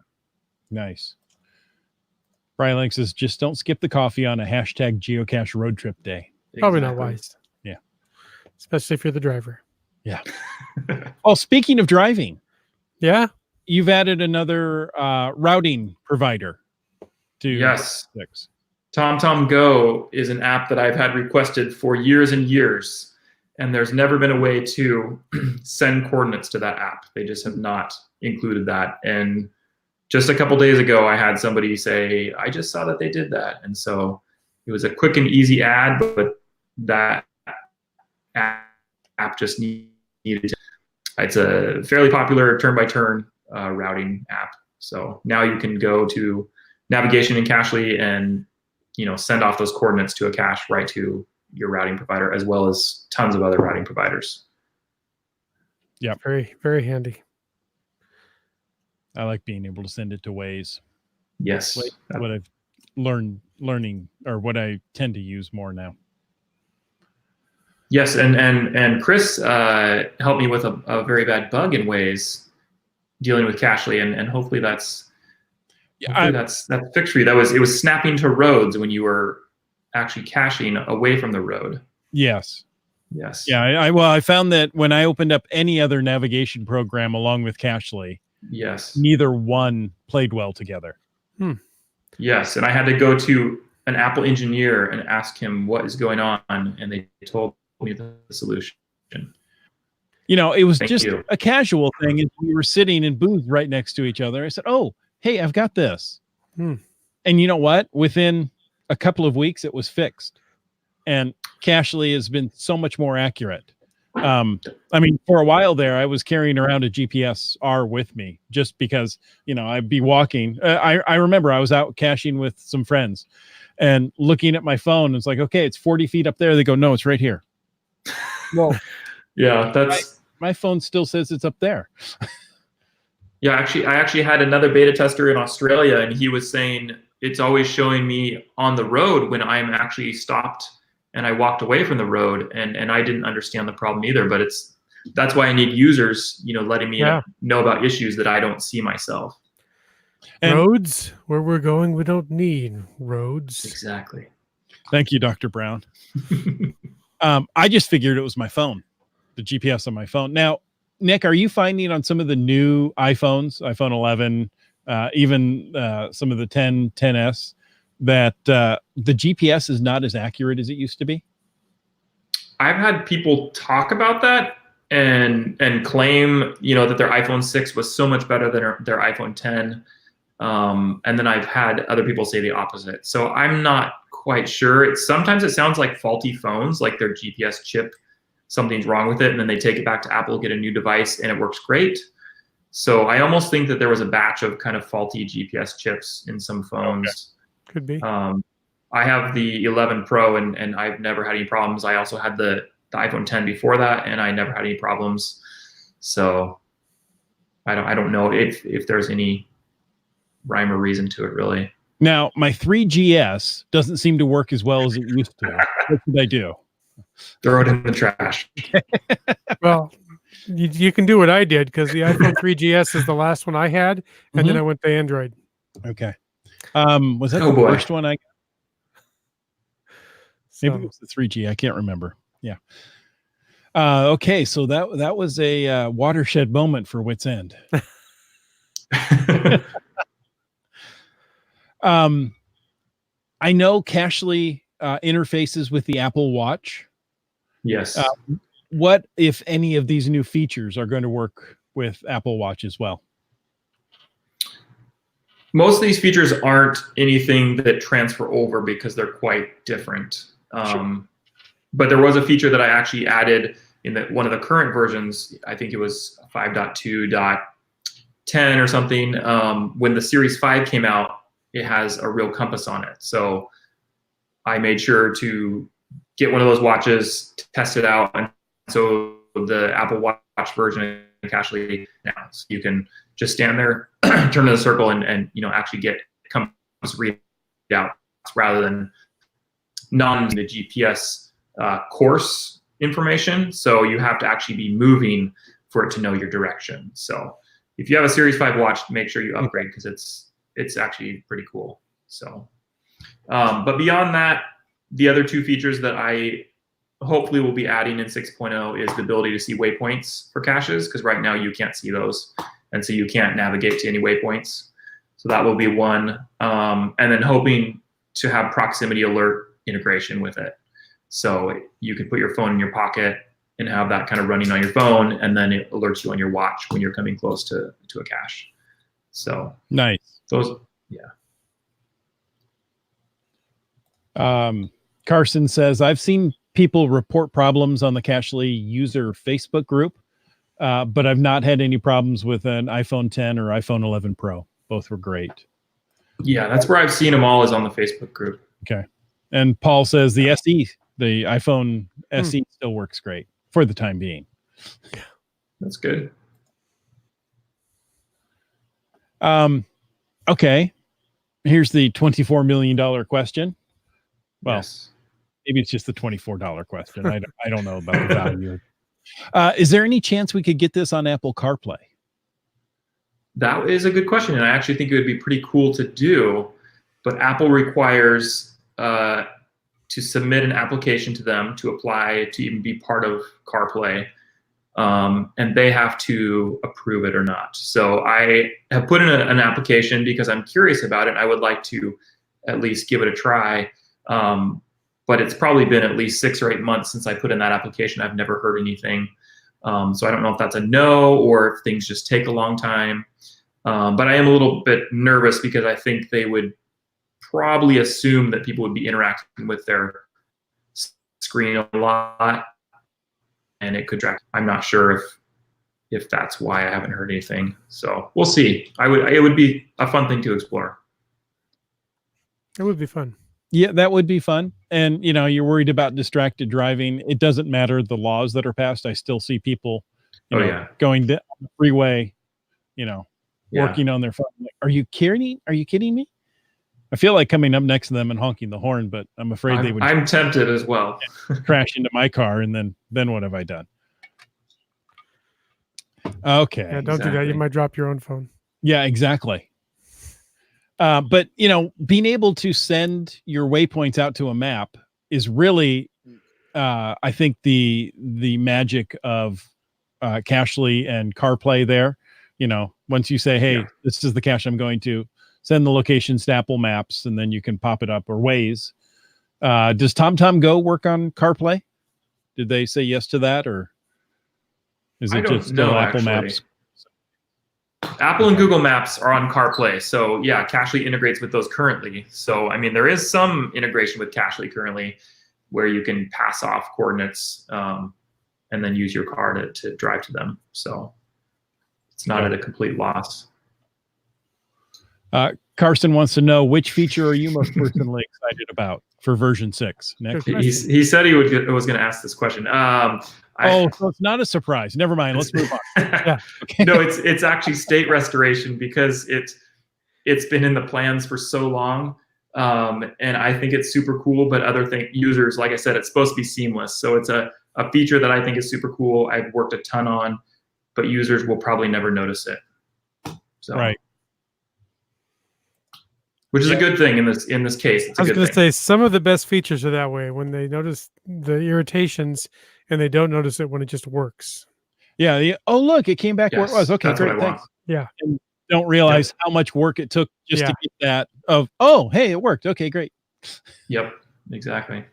Nice. Brian Link says, just don't skip the coffee on a hashtag geocache road trip day. Probably not wise. Yeah. Especially if you're the driver. Yeah. Oh, speaking of driving. Yeah. You've added another routing provider to Yes. 6. TomTom Go is an app that I've had requested for years and years, and there's never been a way to send coordinates to that app. They just have not included that. And just a couple days ago, I had somebody say, I just saw that they did that. And so it was a quick and easy add, but that app just needed to. It's a fairly popular turn-by-turn routing app. So now you can go to navigation in Cashly and send off those coordinates to a cache right to your routing provider, as well as tons of other routing providers. Yeah, very, very handy. I like being able to send it to Waze. Yes, What I've learning, or what I tend to use more now. Yes, and Chris helped me with a very bad bug in Waze dealing with Cashly, and hopefully that's fixed for you. It was snapping to roads when you were actually caching away from the road. Yes. Yes. Yeah. I found that when I opened up any other navigation program along with Cashly, yes, neither one played well together. Yes, and I had to go to an Apple engineer and ask him what is going on, and they told me the solution. It was Thank just you. a casual thing, and we were sitting in booths right next to each other. I said, "Oh, hey, I've got this," and you know what? Within a couple of weeks, it was fixed, and Cashly has been so much more accurate. For a while there, I was carrying around a GPS R with me just because, I'd be walking. I remember I was out caching with some friends and looking at my phone. It's like, okay, it's 40 feet up there. They go, no, it's right here. Well, yeah, that's my phone still says it's up there. Yeah, I actually had another beta tester in Australia, and he was saying it's always showing me on the road when I'm actually stopped and I walked away from the road, and I didn't understand the problem either. But that's why I need users, letting me know about issues that I don't see myself. And roads, where we're going, we don't need roads. Exactly. Thank you, Dr. Brown. I just figured it was my phone, the GPS on my phone. Now, Nick, are you finding on some of the new iPhones, iPhone 11, even some of the 10, 10S, that the GPS is not as accurate as it used to be? I've had people talk about that and claim, that their iPhone 6 was so much better than their iPhone 10. And then I've had other people say the opposite. So I'm not quite sure. Sometimes it sounds like faulty phones, like their GPS chip, something's wrong with it, and then they take it back to Apple, get a new device, and it works great. So I almost think that there was a batch of kind of faulty GPS chips in some phones. Okay. Could be. I have the 11 Pro, and I've never had any problems. I also had the iPhone 10 before that, and I never had any problems. So I don't know if there's any rhyme or reason to it, really. Now, my 3GS doesn't seem to work as well as it used to. What should I do? Throw it in the trash. Well, you can do what I did, because the iPhone 3GS is the last one I had, and then I went to Android. Okay. Was that the first one I got? Maybe it was the 3G. I can't remember. Yeah. Okay, so that was a watershed moment for Wits End. I know Cashly interfaces with the Apple Watch. Yes. What, if any, of these new features are going to work with Apple Watch as well? Most of these features aren't anything that transfer over because they're quite different. Sure. But there was a feature that I actually added in one of the current versions. I think it was 5.2.10 or something. When the Series 5 came out, it has a real compass on it. So I made sure to get one of those watches, test it out, and so the Apple Watch version of Cashly now, so you can just stand there, turn in a circle, and actually get compass readouts rather than the GPS course information. So you have to actually be moving for it to know your direction. So if you have a Series 5 watch, make sure you upgrade because it's actually pretty cool. So, but beyond that, the other two features that I hopefully will be adding in 6.0 is the ability to see waypoints for caches, because right now you can't see those, and so you can't navigate to any waypoints. So that will be one, and then hoping to have proximity alert integration with it. So you could put your phone in your pocket and have that kind of running on your phone, and then it alerts you on your watch when you're coming close to a cache. So Nice. those, yeah. Carson says, I've seen people report problems on the Cashly user Facebook group, but I've not had any problems with an iPhone 10 or iPhone 11 Pro. Both were great. Yeah, that's where I've seen them all, is on the Facebook group. Okay. And Paul says the SE, the iPhone SE still works great for the time being. That's good. Okay. Here's the $24 million question. Well, yes. Maybe it's just the $24 question. I don't know about the value. Is there any chance we could get this on Apple CarPlay? That is a good question, and I actually think it would be pretty cool to do, but Apple requires to submit an application to them to apply to even be part of CarPlay, and they have to approve it or not. So I have put in an application because I'm curious about it. I would like to at least give it a try, but it's probably been at least 6 or 8 months since I put in that application. I've never heard anything. So I don't know if that's a no or if things just take a long time. But I am a little bit nervous because I think they would probably assume that people would be interacting with their screen a lot, and it could track. I'm not sure if that's why I haven't heard anything. So we'll see. It would be a fun thing to explore. It would be fun. Yeah, that would be fun. And, you're worried about distracted driving. It doesn't matter the laws that are passed. I still see people, going down the freeway, working on their phone. Like, are you kidding? Are you kidding me? I feel like coming up next to them and honking the horn, but I'm afraid they would. I'm tempted as well. Crash into my car, and then what have I done? Okay. Yeah, don't do that. You might drop your own phone. Yeah, exactly. But being able to send your waypoints out to a map is really, I think the magic of Cashly and CarPlay there. Once you say, hey, this is the cache I'm going to, send the locations to Apple Maps, and then you can pop it up, or Waze. Does TomTom Go work on CarPlay? Did they say yes to that, or is it just still Apple Maps? Apple and Google Maps are on CarPlay. So yeah, Cashly integrates with those currently. So, there is some integration with Cashly currently where you can pass off coordinates and then use your car to drive to them. So it's not at a complete loss. Carson wants to know, which feature are you most personally excited about for version 6? Next. He said he was going to ask this question. So it's not a surprise. Never mind. Let's move on. Yeah. Okay. No, it's actually state restoration, because it's been in the plans for so long, and I think it's super cool. But other users, like I said, it's supposed to be seamless. So it's a feature that I think is super cool. I've worked a ton on, but users will probably never notice it. So. Right. Which is a good thing in this case. It's I was going to say, some of the best features are that way, when they notice the irritations and they don't notice it when it just works. Yeah. Oh, look, it came back where it was. Okay, great. Thanks. Yeah. And don't realize how much work it took just to get that hey, it worked. Okay, great. Yep, exactly.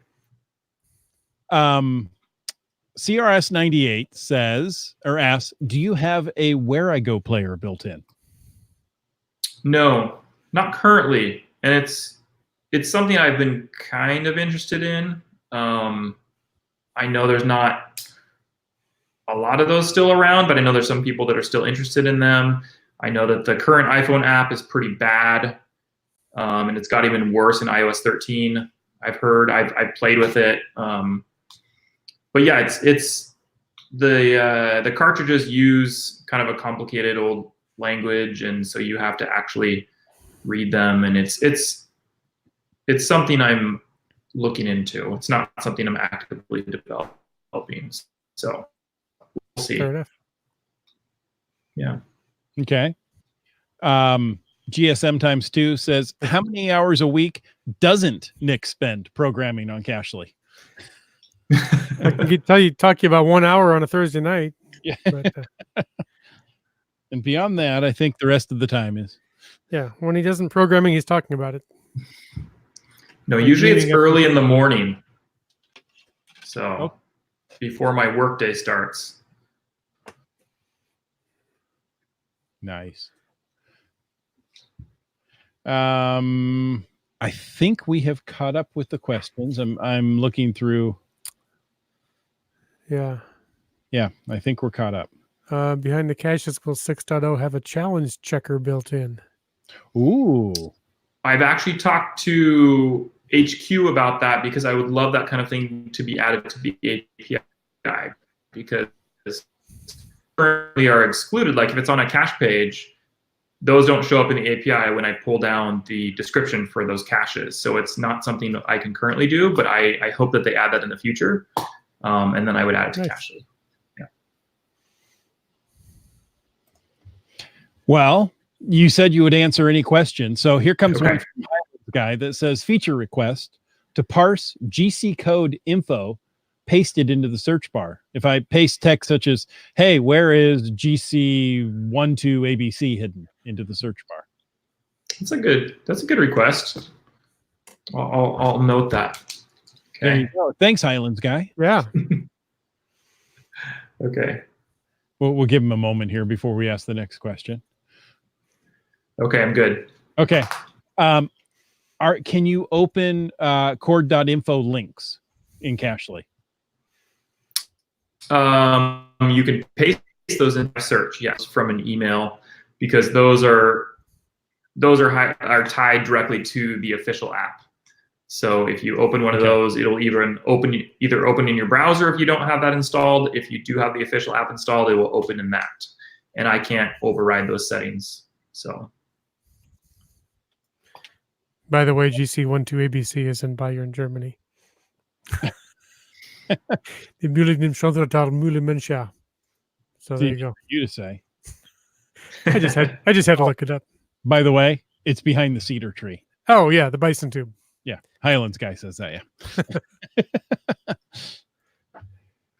CRS98 asks, do you have a Where I Go player built in? No, Not currently, and it's something I've been kind of interested in. I know there's not a lot of those still around, but I know there's some people that are still interested in them. I know that the current iPhone app is pretty bad, and it's got even worse in iOS 13. I've heard. I've played with it, but yeah, it's the cartridges use kind of a complicated old language, and so you have to actually read them, and it's something I'm looking into. It's not something I'm actively developing, so we'll see. Fair enough. Yeah. Okay. GSM times 2 says, how many hours a week doesn't Nick spend programming on Cashly? I can talk to you about 1 hour on a Thursday night. Yeah. But, And beyond that, I think the rest of the time is. yeah, when he doesn't programming, he's talking about it. No, Like usually it's meeting up early with- in the morning, so Oh. before my workday starts. Nice. I think we have caught up with the questions. I'm looking through. Yeah. Yeah, I think we're caught up. Behind the caches will 6.0 have a challenge checker built in. Ooh. I've actually talked to HQ about that because I would love that kind of thing to be added to the API, because currently are excluded. Like if it's on a cache page, those don't show up in the API when I pull down the description for those caches. So it's not something that I can currently do, but I hope that they add that in the future. And then I would add it to Nice. Cashly. Yeah. Well, you said you would answer any question. So here comes Okay. one from the guy that says feature request to parse GC code info pasted into the search bar. If I paste text such as, hey, where is GC12 ABC hidden into the search bar? That's a good request. I'll note that. There you Okay. go. Thanks, Highlands guy. Yeah. Okay. We'll give him a moment here before we ask the next question. Okay, I'm good. Okay. Can you open cord.info links in Cashly? You can paste those in search, yes, from an email, because those are tied directly to the official app. So if you open one of those, it'll either open in your browser if you don't have that installed. If you do have the official app installed, it will open in that. And I can't override those settings. So By the way, GC12 ABC is in Bayern, Germany. Die Mühle nimmt schon total Mühle Menscha. So there you go. You to say. I just had to look it up. By the way, it's behind the cedar tree. Oh yeah, the bison tube. Yeah, Highlands guy says that. Yeah.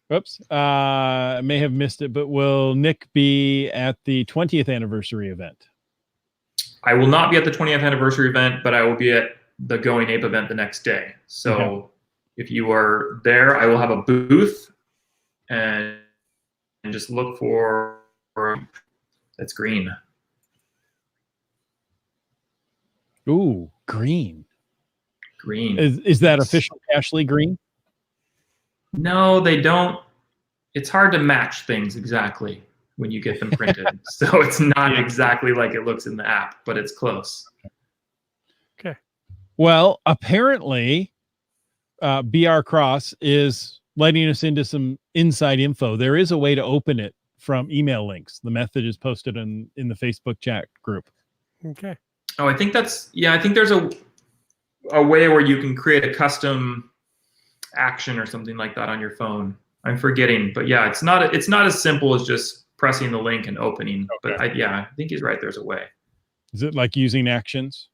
Whoops. I may have missed it, but will Nick be at the 20th anniversary event? I will not be at the 20th anniversary event, but I will be at the Going Ape event the next day. So if you are there, I will have a booth and just look for that's green. Ooh, green. Green. Is that official Cashly green? No, they don't. It's hard to match things exactly when you get them printed. So it's not exactly like it looks in the app, but it's close. Okay. Well, apparently, BR Cross is letting us into some inside info. There is a way to open it from email links. The method is posted in the Facebook chat group. Okay. Oh, I think there's a way where you can create a custom action or something like that on your phone. I'm forgetting, but yeah, it's not as simple as just pressing the link and opening. Okay. But I think he's right. There's a way. Is it like using actions?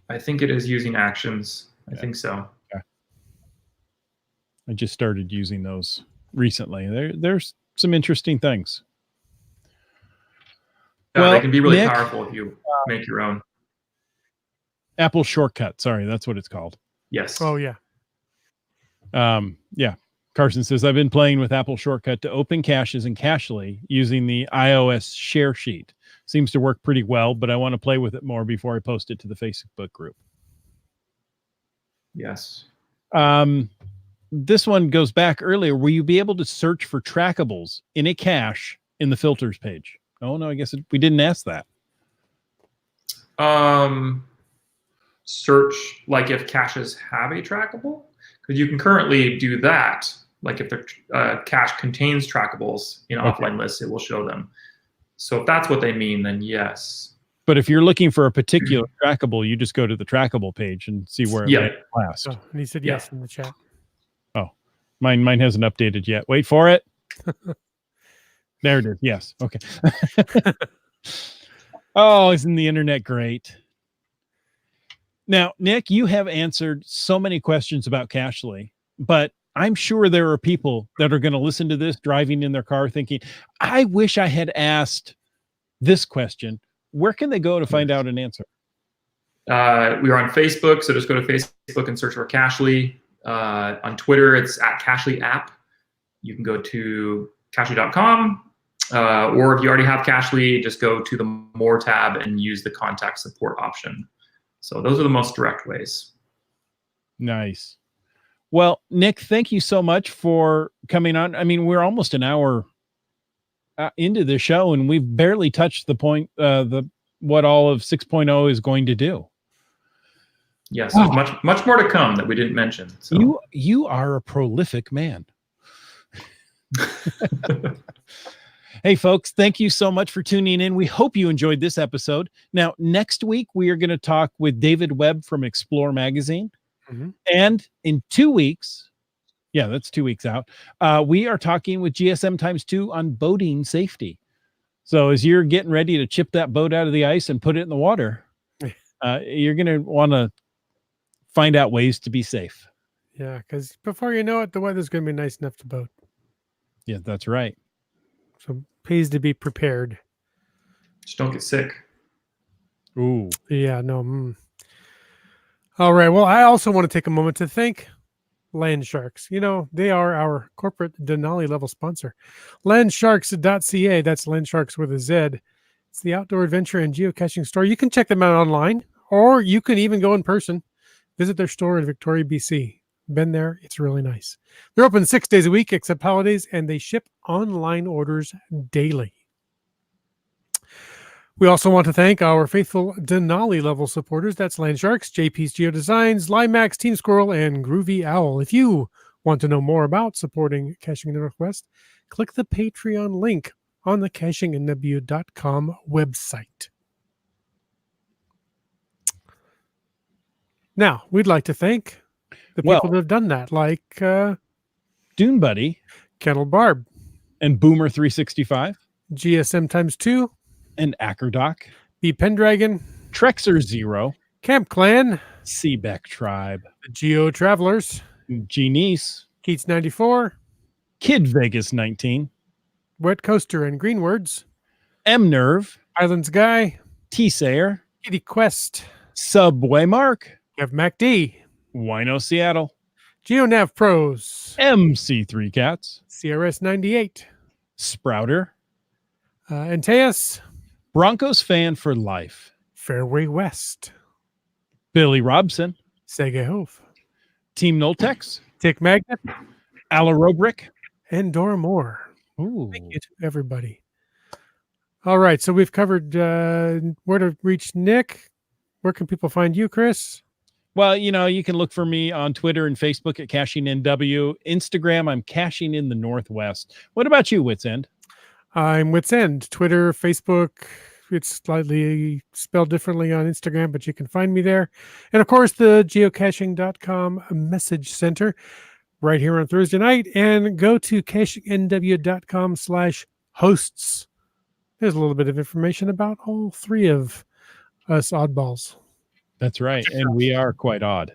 I think it is using actions. I think so. I just started using those recently. There's some interesting things. Yeah, Well, they can be really Nick, powerful if you make your own. Apple Shortcut. Sorry, that's what it's called. Yes. Oh yeah. Yeah. Carson says, I've been playing with Apple Shortcut to open caches in Cashly using the iOS share sheet. seems to work pretty well, but I want to play with it more before I post it to the Facebook group. Yes. This one goes back earlier. Will you be able to search for trackables in a cache in the filters page? Oh, no, I guess we didn't ask that. Search, like if caches have a trackable, because you can currently do that. Like if the cache contains trackables in offline lists, it will show them. So if that's what they mean, then yes. But if you're looking for a particular trackable, you just go to the trackable page and see where it went last. Oh, and he said yes in the chat. Oh, mine hasn't updated yet. Wait for it. There it is. Yes. Okay. Oh, isn't the internet great? Now, Nick, you have answered so many questions about Cachely, but I'm sure there are people that are going to listen to this driving in their car thinking, I wish I had asked this question. Where can they go to find out an answer? We are on Facebook, so just go to Facebook and search for Cachely. On Twitter, it's at Cachely app. You can go to Cachely.com, or if you already have Cachely, just go to the More tab and use the contact support option. So those are the most direct ways. Nice. Well, Nick, thank you so much for coming on. I mean, we're almost an hour into the show, and we've barely touched the point, what all of 6.0 is going to do. Yes, there's much more to come that we didn't mention. So. You are a prolific man. Hey, folks, thank you so much for tuning in. We hope you enjoyed this episode. Now, next week, we are going to talk with David Webb from Explore Magazine. Mm-hmm. And in 2 weeks, yeah, that's 2 weeks out, we are talking with GSM ×2 on boating safety. So as you're getting ready to chip that boat out of the ice and put it in the water, you're going to want to find out ways to be safe. Yeah, because before you know it, the weather's going to be nice enough to boat. Yeah, that's right. So pays to be prepared. Just don't get sick. Ooh. Yeah, no. All right. Well, I also want to take a moment to thank Land Sharks. You know, they are our corporate Denali level sponsor. Landsharks.ca. That's Land Sharks with a Z. It's the outdoor adventure and geocaching store. You can check them out online, or you can even go in person. Visit their store in Victoria, BC. Been there. It's really nice. They're open 6 days a week except holidays, and they ship online orders daily. We also want to thank our faithful Denali level supporters. That's Land Sharks, JP's Geo Designs, Limax, Team Squirrel, and Groovy Owl. If you want to know more about supporting Caching in the Northwest, click the Patreon link on the CachingNW.com website. Now, we'd like to thank the people that have done that, like Dune Buddy, Kettle Barb, and Boomer 365, GSM ×2, and Ackerdoc, B Pendragon, Trexer Zero, Camp Clan, Seabeck Tribe, the Geo Travelers, Genice, Keats 94, Kid Vegas 19, Wet Coaster and Greenwords, M Nerve, Islands Guy, T Sayer, Kitty Quest, Subway Mark, Kev MacD, Wino Seattle, GeoNav Pros, MC3 Cats, CRS 98, Sprouter, Antaeus, Broncos Fan for Life, Fairway West, Billy Robson, Sega Hove, Team Noltex, Tick Magnet, Alarobrick, and Dora Moore. Ooh. Thank you to everybody. All right, so we've covered where to reach Nick. Where can people find you, Chris? Well, you know, you can look for me on Twitter and Facebook at CachingNW. Instagram, I'm Caching in the Northwest. What about you, Wits End? I'm Wits End. Twitter, Facebook. It's slightly spelled differently on Instagram, but you can find me there. And of course, the geocaching.com message center right here on Thursday night. And go to CachingNW.com/hosts. There's a little bit of information about all three of us oddballs. That's right. And we are quite odd.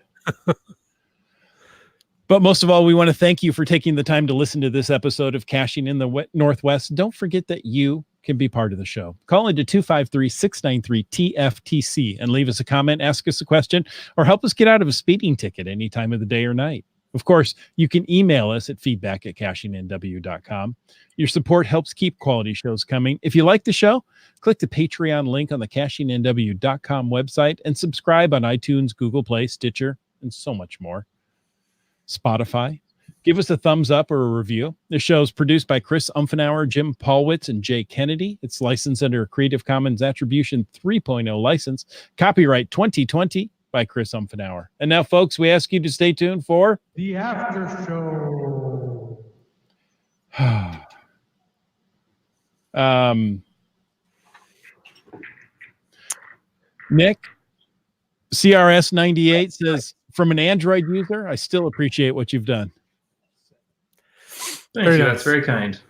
But most of all, we want to thank you for taking the time to listen to this episode of Caching in the Northwest. Don't forget that you can be part of the show. Call into 253-693-TFTC and leave us a comment, ask us a question, or help us get out of a speeding ticket any time of the day or night. Of course, you can email us at feedback@CachingNW.com. Your support helps keep quality shows coming. If you like the show, Click the Patreon link on the cashingnw.com website and subscribe on iTunes, Google Play, Stitcher, and so much more. Spotify. Give us a thumbs up or a review. This show is produced by Chris Umfenauer, Jim Paulwitz, and Jay Kennedy. It's licensed under a Creative Commons Attribution 3.0 license. Copyright 2020 by Chris Umfenauer. And now, folks, we ask you to stay tuned for The After Show. Nick, CRS98 says, from an Android user, I still appreciate what you've done. Thank you. That's very kind.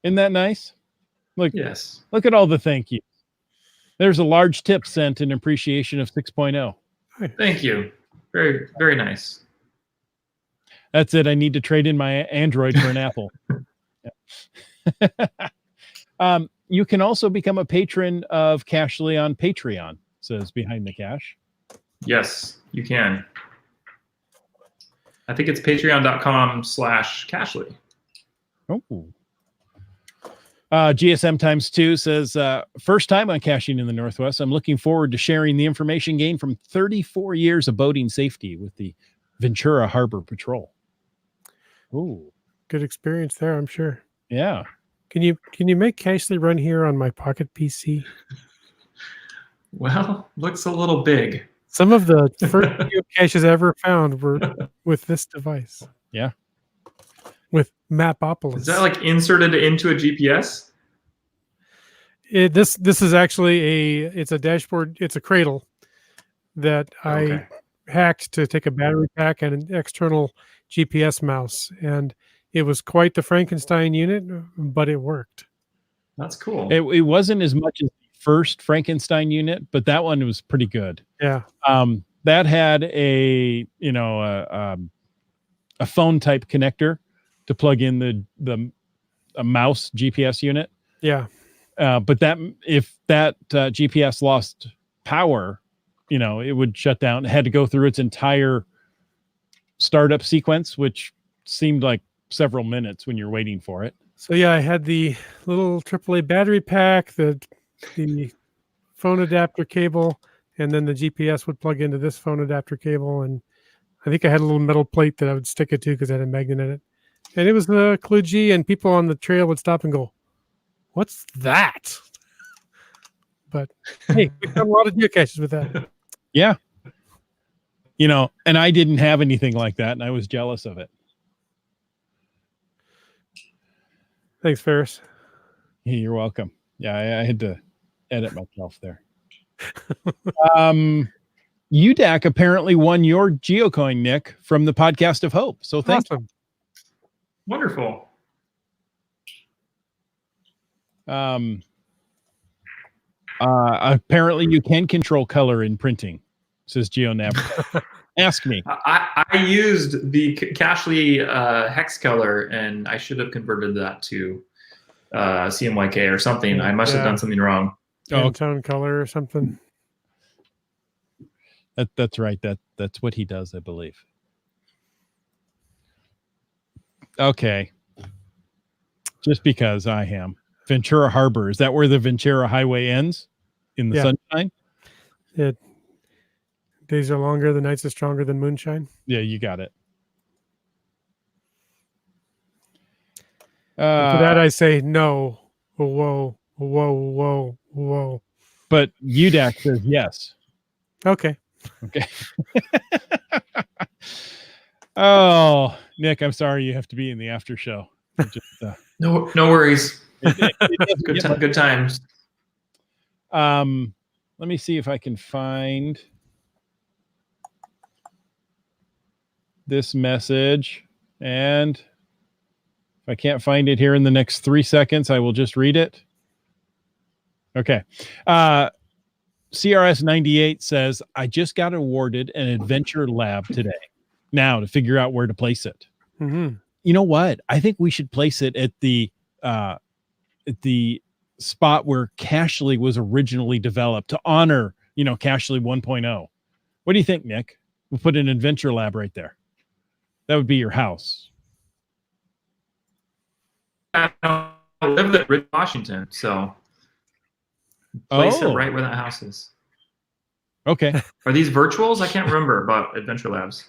Isn't that nice? Look, Yes. Look at all the thank yous. There's a large tip sent in appreciation of 6.0. Thank you. Very, very nice. That's it. I need to trade in my Android for an Apple. You can also become a patron of Cashly on Patreon, says Behind the Cash. Yes, you can. I think it's patreon.com/Cashly. Oh. GSM times 2 says, first time on Caching in the Northwest. I'm looking forward to sharing the information gained from 34 years of boating safety with the Ventura Harbor Patrol. Ooh, good experience there, I'm sure. Yeah. Can you make Cashly run here on my Pocket PC? Well, looks a little big. Some of the first geocaches I ever found were with this device. Yeah. With Mapopolis. Is that like inserted into a GPS? This is actually it's a dashboard. It's a cradle that I hacked to take a battery pack and an external GPS mouse, and it was quite the Frankenstein unit, but it worked. That's cool. It wasn't as much as the first Frankenstein unit, but that one was pretty good. Yeah. That had a phone type connector to plug in a mouse GPS unit. Yeah. But if that GPS lost power, it would shut down. It had to go through its entire startup sequence, which seemed like several minutes when you're waiting for it. So yeah, I had the little AAA battery pack, the phone adapter cable, and then the GPS would plug into this phone adapter cable. And I think I had a little metal plate that I would stick it to because it had a magnet in it. And it was the kludgy, and people on the trail would stop and go, "What's that?" But hey, we've done a lot of geocaches with that. Yeah. And I didn't have anything like that, and I was jealous of it. Thanks, Ferris. Hey, you're welcome. Yeah, I had to edit myself there. UDAC apparently won your geocoin, Nick, from the Podcast of Hope. So thank you. Wonderful. Apparently you can control color in printing, says GeoNav. Ask me. I used the Cashly hex color, and I should have converted that to CMYK or something. I must have done something wrong. Tone color or something. That's right. That's what he does, I believe. Okay. Just because I am. Ventura Harbor. Is that where the Ventura Highway ends? In the sunshine? Days are longer, the nights are stronger than moonshine. Yeah, you got it. For that I say no. Whoa, whoa, whoa, whoa. But UDAC says yes. Okay. Oh, Nick, I'm sorry you have to be in the after show. No worries. Good times. Let me see if I can find this message, and if I can't find it here in the next 3 seconds, I will just read it. Okay. CRS98 says, I just got awarded an adventure lab today. Now to figure out where to place it. Mm-hmm. You know what? I think we should place it at the spot where Cashly was originally developed to honor, Cashly 1.0. What do you think, Nick? We'll put an adventure lab right there. That would be your house. I live in Washington, so Place it Oh. right where that house is. Okay. Are these virtuals? I can't remember about Adventure Labs.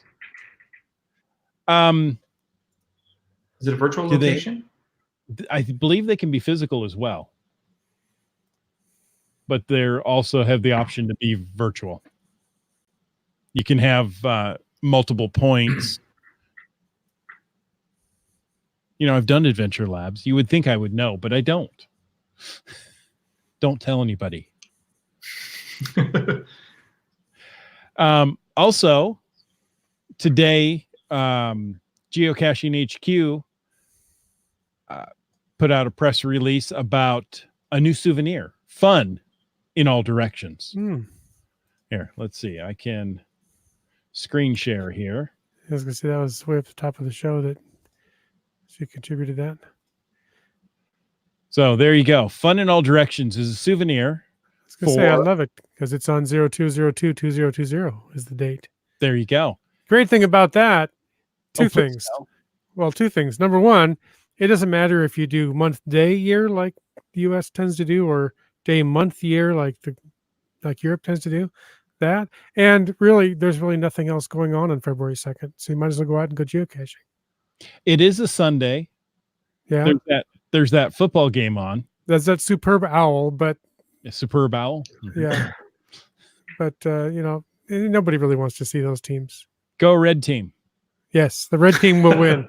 Is it a virtual location? I believe they can be physical as well, but they also have the option to be virtual. You can have multiple points. You know, I've done Adventure Labs. You would think I would know, but I don't. Don't tell anybody. Also, today, Geocaching HQ put out a press release about a new souvenir, fun in all directions. Here, let's see. I can screen share here. I was going to say that was way up the top of the show that she contributed that. So there you go. Fun in all directions is a souvenir. I was going to say I love it because it's on 02/02/2020 is the date. There you go. Great thing about that, two please things. tell. Well, two things. Number one, it doesn't matter if you do month, day, year like the U.S. tends to do, or day, month, year like Europe tends to do. That, and really, there's really nothing else going on February 2nd, so you might as well go out and go geocaching. It is a Sunday. Yeah, There's that football game on. That's that superb owl, but A superb owl. yeah, but you know, nobody really wants to see those teams. Go red team. Yes, the red team will win.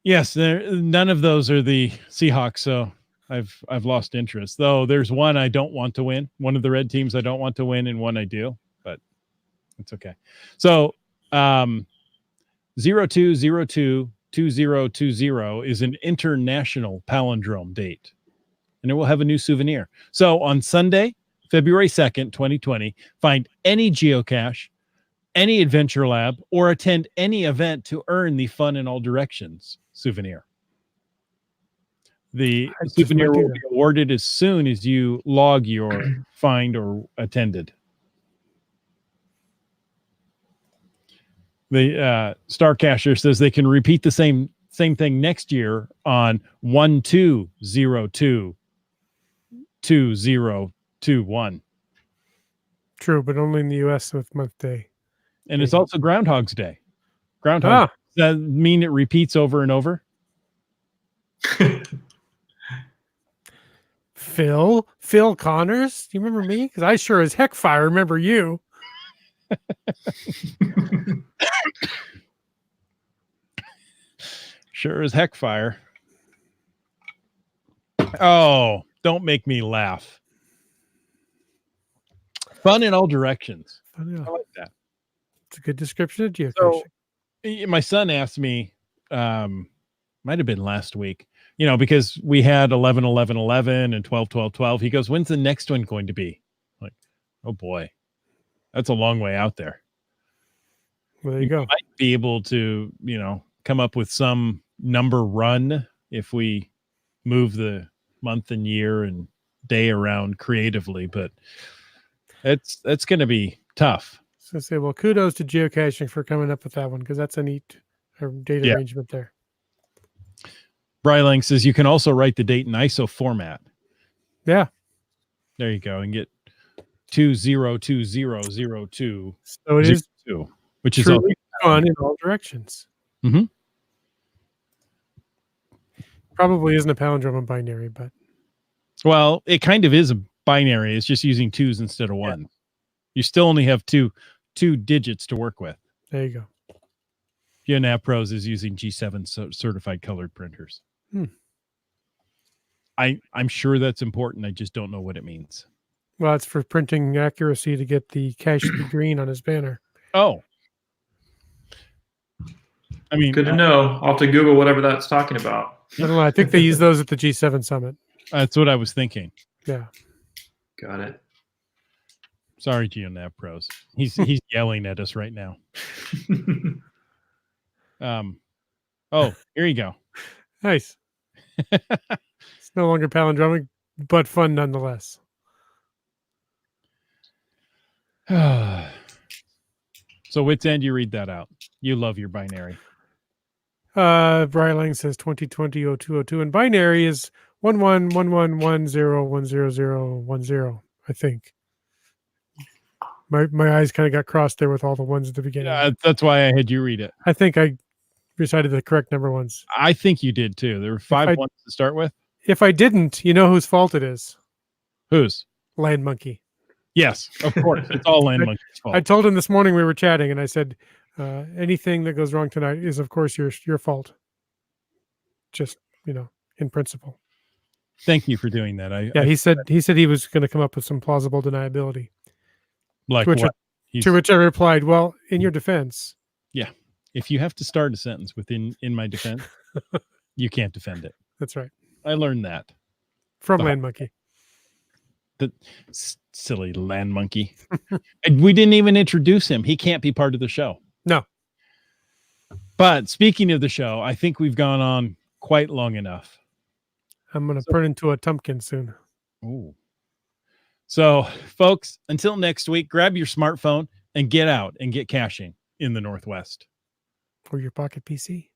Yes, none of those are the Seahawks, so I've lost interest. Though there's one I don't want to win. One of the red teams I don't want to win, and one I do, but it's okay. So 02/02/2020 is an international palindrome date, and it will have a new souvenir. So on Sunday, February 2nd, 2020, find any geocache, any adventure lab, or attend any event to earn the Fun in All Directions souvenir. The souvenir will be awarded as soon as you log your find or attended. The Star Cacher says they can repeat the same thing next year on 12/02/2021. True, but only in the U.S. with month, day. And it's also Groundhog's Day. Does that mean it repeats over and over? Phil Connors, do you remember me? Because I sure as heck fire remember you. Sure as heck fire. Oh, don't make me laugh. Fun in all directions. I I like that. It's a good description of geocaching. So my son asked me, might have been last week, you know, because we had 11/11/11 and 12/12/12. He goes, when's the next one going to be? I'm like, oh boy, that's a long way out there. Well, there you go. Might be able to, you know, come up with some number run if we move the month and year and day around creatively, but it's going to be tough. So say, well, kudos to geocaching for coming up with that one, because that's a neat data arrangement there. Brylang says you can also write the date in ISO format. Yeah. There you go, and get 202002. So it is 2, which is all fun in all directions. Mm-hmm. Probably isn't a palindrome and binary, but well, it kind of is a binary. It's just using 2s instead of 1. You still only have two digits to work with. There you go. GeoNav Pros is using G7 certified colored printers. I'm sure that's important. I just don't know what it means. Well, it's for printing accuracy to get the cache to be green on his banner. Oh. I mean, good to know. I'll have to Google whatever that's talking about. I don't know. I think they use those at the G7 summit. That's what I was thinking. Yeah. Got it. Sorry, GeoNav Pros. He's yelling at us right now. Oh, here you go. Nice. It's no longer palindromic, but fun nonetheless. So Wits End, you read that out. You love your binary. Brian Lang says 2020-0202, and binary is 1111101010. I think. My eyes kind of got crossed there with all the ones at the beginning. Yeah, that's why I had you read it. I think I recited the correct number once. I think you did too. There were 5 ones to start with. If I didn't, you know whose fault it is? Whose? Land Monkey. Yes, of course. It's all Land Monkey's fault. I told him this morning we were chatting, and I said, anything that goes wrong tonight is, of course, your fault. Just, in principle. Thank you for doing that. He said he was going to come up with some plausible deniability. Like to which I replied, well, in your defense. Yeah. If you have to start a sentence in my defense, you can't defend it. That's right. I learned that. From Land Monkey. The silly Land Monkey. And we didn't even introduce him. He can't be part of the show. No. But speaking of the show, I think we've gone on quite long enough. I'm going to turn into a Tumpkin soon. Ooh. So, folks, until next week, grab your smartphone and get out and get caching in the Northwest. For your pocket PC.